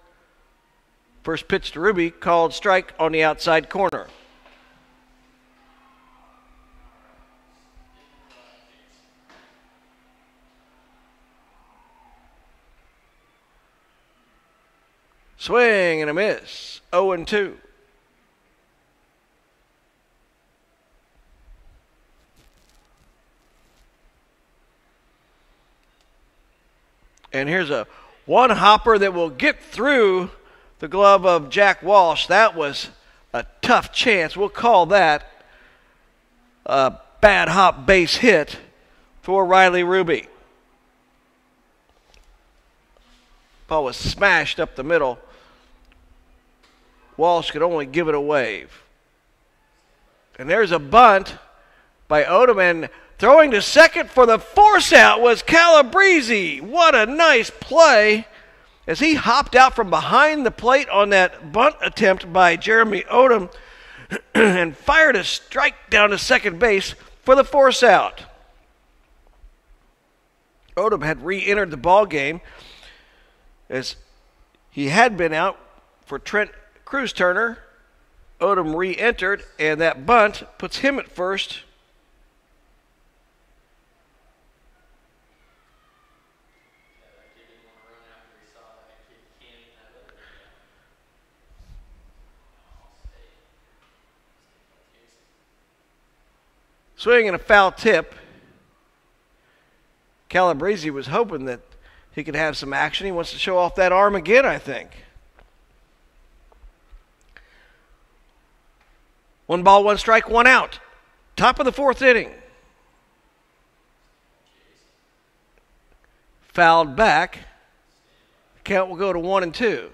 First pitch to Ruby, called strike on the outside corner. Swing and a miss. 0-2. And here's a one hopper that will get through the glove of Jack Walsh. That was a tough chance. We'll call that a bad hop base hit for Riley Ruby. Ball was smashed up the middle. Walsh could only give it a wave. And there's a bunt by Odom, and throwing to second for the force out was Calabrese. What a nice play as he hopped out from behind the plate on that bunt attempt by Jeremy Odom and fired a strike down to second base for the force out. Odom had re-entered the ball game as he had been out for Trent Cruz-Turner. Odom re-entered, and that bunt puts him at first. Swing and a foul tip. Calabrese was hoping that he could have some action. He wants to show off that arm again, I think. 1 ball, 1 strike, 1 out. Top of the fourth inning. Fouled back. The count will go to 1-2.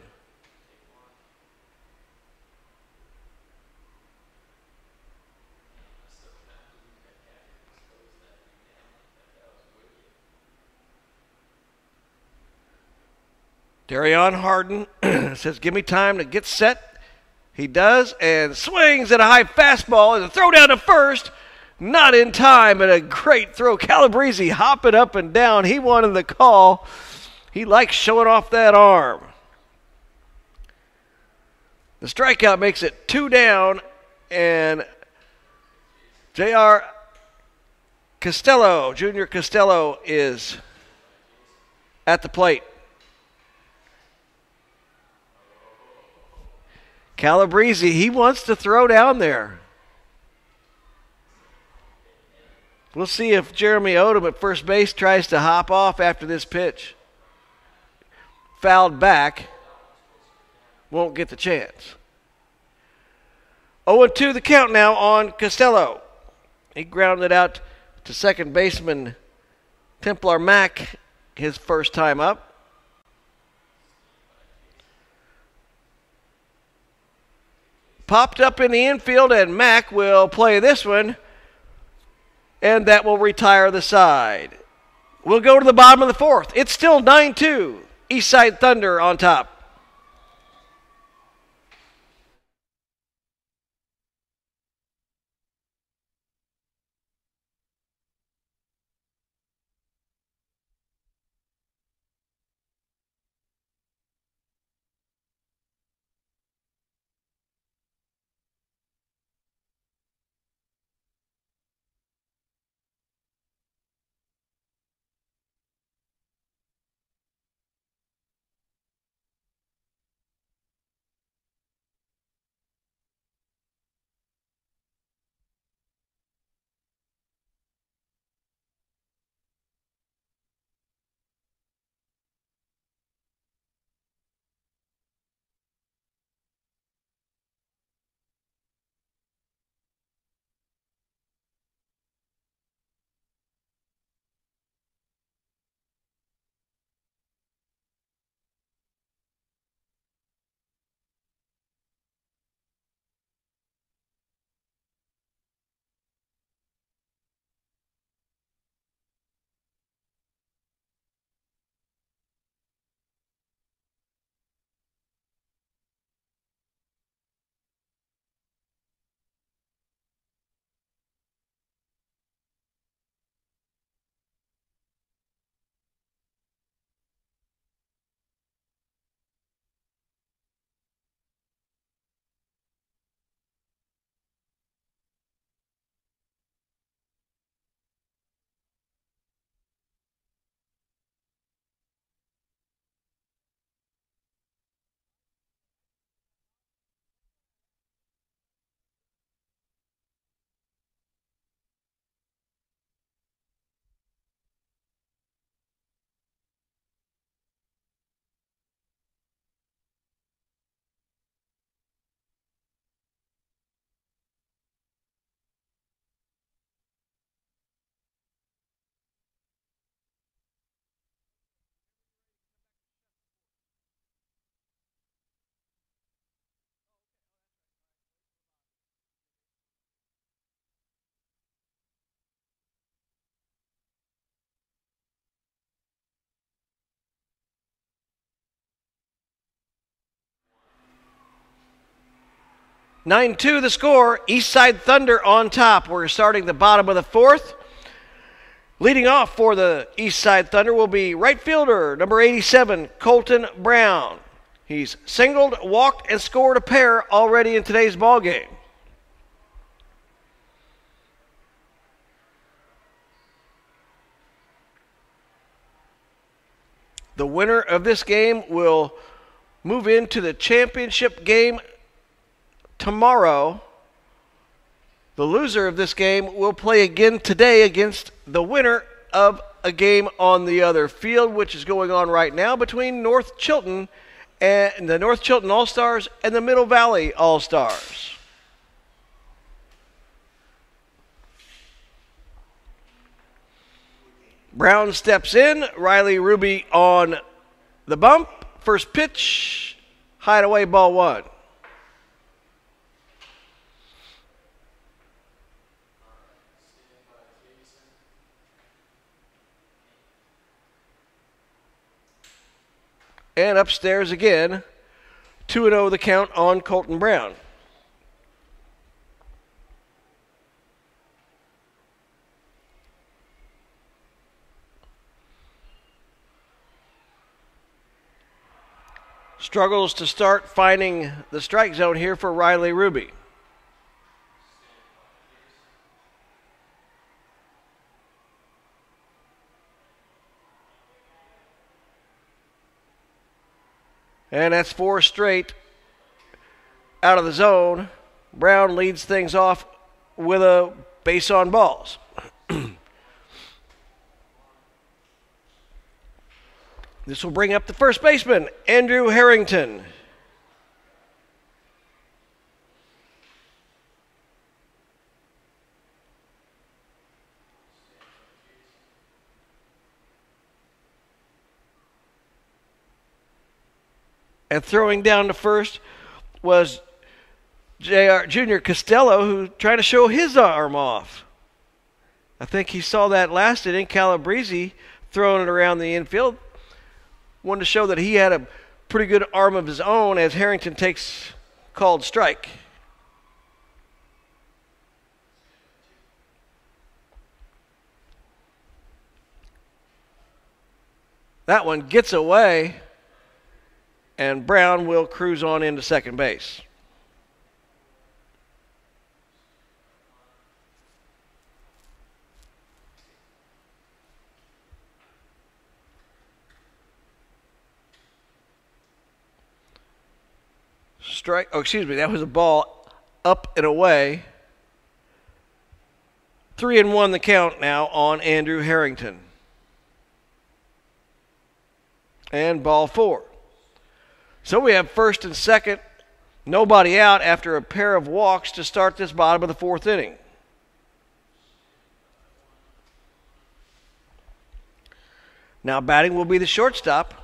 Darion Harden says, give me time to get set. He does, and swings at a high fastball and a throw down to first. Not in time, but a great throw. Calabrese hopping up and down. He wanted the call. He likes showing off that arm. The strikeout makes it 2 down, and J.R. Costello, Junior Costello, is at the plate. Calabrese, he wants to throw down there. We'll see if Jeremy Odom at first base tries to hop off after this pitch. Fouled back. Won't get the chance. 0-2 the count now on Costello. He grounded out to second baseman Templar Mack his first time up. Popped up in the infield, and Mack will play this one, and that will retire the side. We'll go to the bottom of the fourth. It's still 9-2. Eastside Thunder on top. 9-2 the score. Eastside Thunder on top. We're starting the bottom of the fourth. Leading off for the Eastside Thunder will be right fielder, number 87, Colton Brown. He's singled, walked, and scored a pair already in today's ball game. The winner of this game will move into the championship game tomorrow. The loser of this game will play again today against the winner of a game on the other field, which is going on right now between North Chilton and the North Chilton All-Stars and the Middle Valley All-Stars. Brown steps in. Riley Ruby on the bump. First pitch, hideaway, ball one. And upstairs again, 2-0 the count on Colton Brown. Struggles to start finding the strike zone here for Riley Ruby. And that's 4 straight out of the zone. Brown leads things off with a base on balls. This will bring up the first baseman, Andrew Harrington. And throwing down to first was Junior Costello, who tried to show his arm off. I think he saw that last inning, Calabrese throwing it around the infield. Wanted to show that he had a pretty good arm of his own as Harrington takes called strike. That one gets away, and Brown will cruise on into second base. That was a ball up and away. 3-1 the count now on Andrew Harrington. And ball 4. So we have first and second, nobody out after a pair of walks to start this bottom of the fourth inning. Now batting will be the shortstop.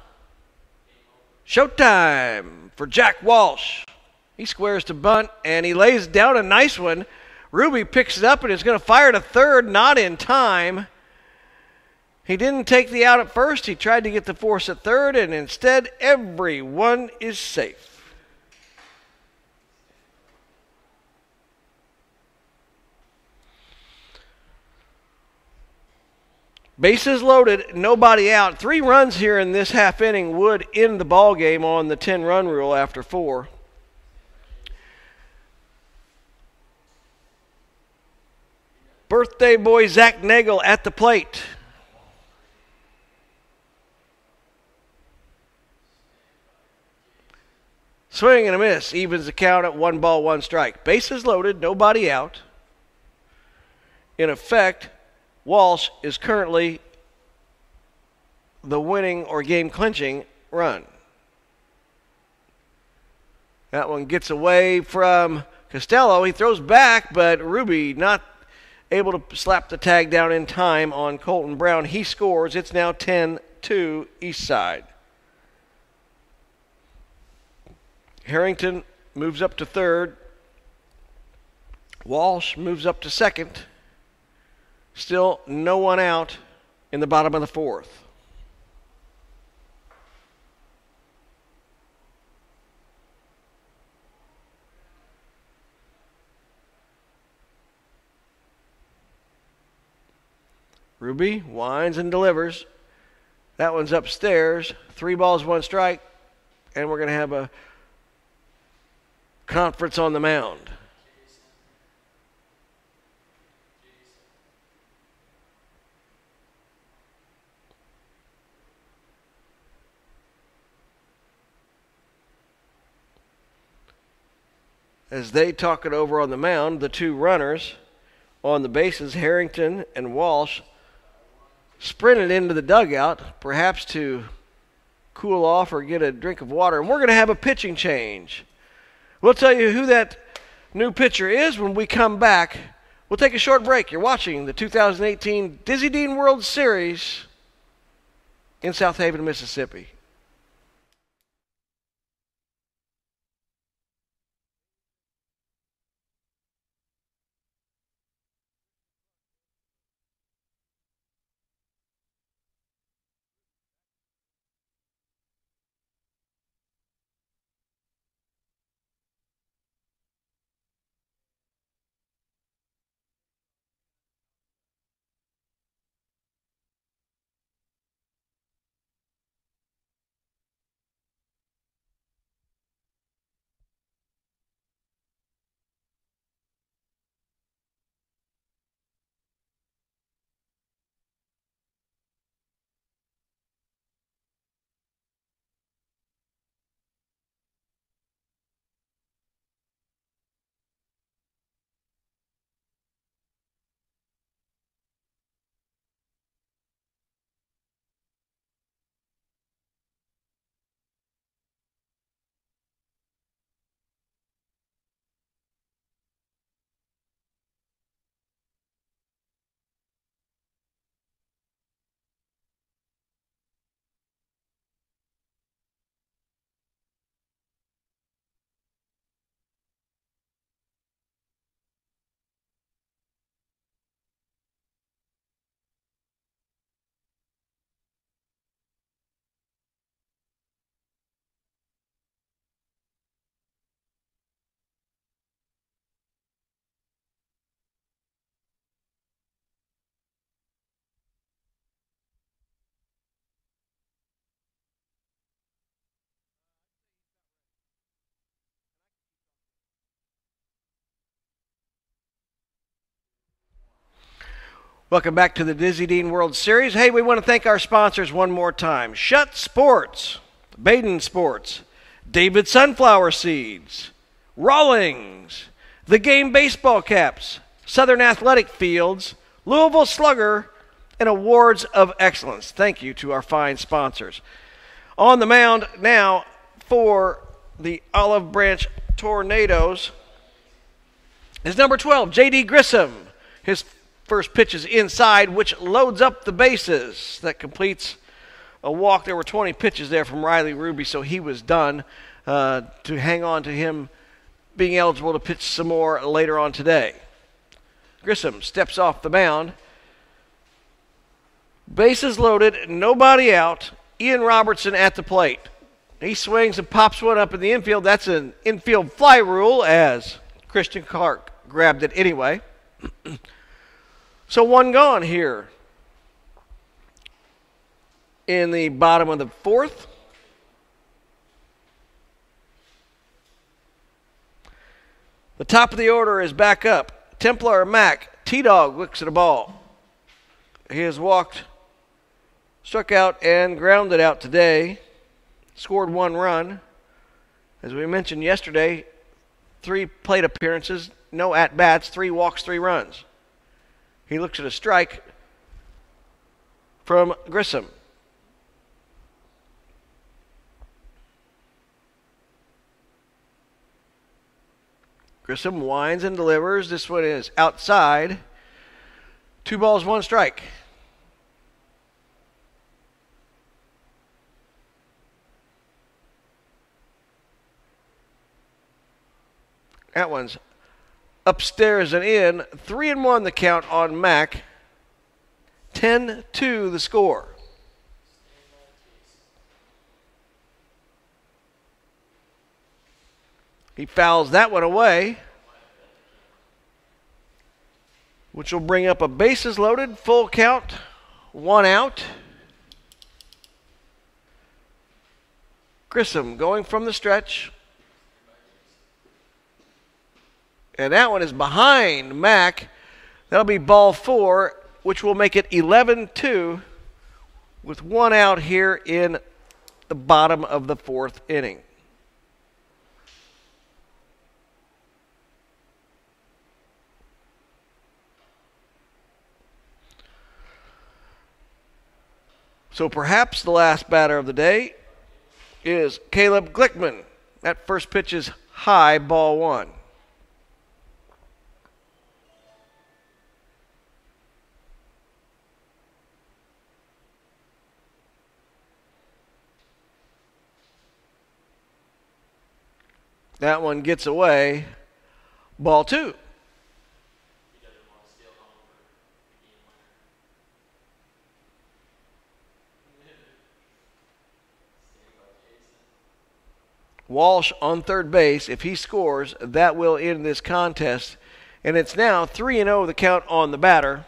Showtime for Jack Walsh. He squares to bunt, and he lays down a nice one. Ruby picks it up and is going to fire to third, not in time. He didn't take the out at first. He tried to get the force at third, and instead everyone is safe. Bases loaded, nobody out. 3 runs here in this half inning would end the ball game on the 10-run rule after 4. Birthday boy Zach Nagel at the plate. Swing and a miss, evens the count at 1 ball, 1 strike. Bases loaded, nobody out. In effect, Walsh is currently the winning or game-clinching run. That one gets away from Costello. He throws back, but Ruby not able to slap the tag down in time on Colton Brown. He scores. It's now 10-2 Eastside. Harrington moves up to third. Walsh moves up to second. Still no one out in the bottom of the fourth. Ruby winds and delivers. That one's upstairs. 3 balls, 1 strike. And we're going to have a conference on the mound. As they talk it over on the mound, the 2 runners on the bases, Harrington and Walsh, sprinted into the dugout, perhaps to cool off or get a drink of water. And we're going to have a pitching change. We'll tell you who that new pitcher is when we come back. We'll take a short break. You're watching the 2018 Dizzy Dean World Series in South Haven, Mississippi. Welcome back to the Dizzy Dean World Series. Hey, we want to thank our sponsors one more time. Shutt Sports, Baden Sports, David Sunflower Seeds, Rawlings, The Game Baseball Caps, Southern Athletic Fields, Louisville Slugger, and Awards of Excellence. Thank you to our fine sponsors. On the mound now for the Olive Branch Tornadoes is number 12, J.D. Grissom. His first pitch is inside, which loads up the bases. That completes a walk. There were 20 pitches there from Riley Ruby, so he was done to hang on to him being eligible to pitch some more later on today. Grissom steps off the mound. Bases loaded, nobody out. Ian Robertson at the plate. He swings and pops one up in the infield. That's an infield fly rule, as Christian Clark grabbed it anyway. So 1 gone here in the bottom of the 4th. The top of the order is back up. Templar Mack, T-Dog looks at a ball. He has struck out and grounded out today. Scored 1 run. As we mentioned yesterday, 3 plate appearances, no at-bats, 3 walks, 3 runs. He looks at a strike from Grissom. Grissom winds and delivers. This one is outside. 2 balls, 1 strike. That one's upstairs and in. 3-1 the count on Mack. 10-2 the score. He fouls that one away. which will bring up a bases loaded, full count, 1 out. Grissom going from the stretch. And that one is behind Mack. That'll be ball 4, which will make it 11-2 with 1 out here in the bottom of the 4th inning. So perhaps the last batter of the day is Caleb Glickman. That first pitch is high, ball 1. That one gets away, ball 2. Walsh on third base. If he scores, that will end this contest. And it's now 3-0 the count on the batter.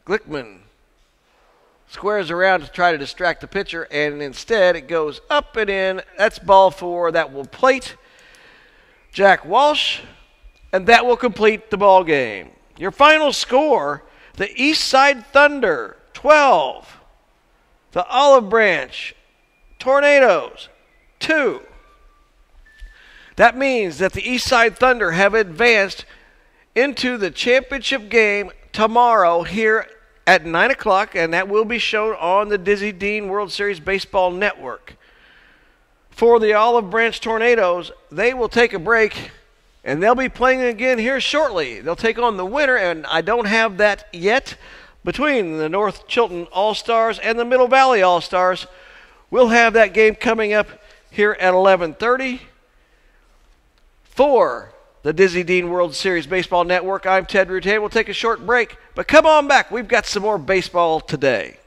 Glickman squares around to try to distract the pitcher, and instead it goes up and in. That's ball 4. That will plate Jack Walsh, and that will complete the ball game. Your final score, the Eastside Thunder 12, the Olive Branch Tornadoes 2. That means that the Eastside Thunder have advanced into the championship game tomorrow here at 9 o'clock, and that will be shown on the Dizzy Dean World Series Baseball Network. For the Olive Branch Tornadoes, they will take a break, and they'll be playing again here shortly. They'll take on the winner, and I don't have that yet, between the North Chilton All-Stars and the Middle Valley All-Stars. We'll have that game coming up here at 11:30. For the Dizzy Dean World Series Baseball Network, I'm Ted Rutan. We'll take a short break, but come on back. We've got some more baseball today.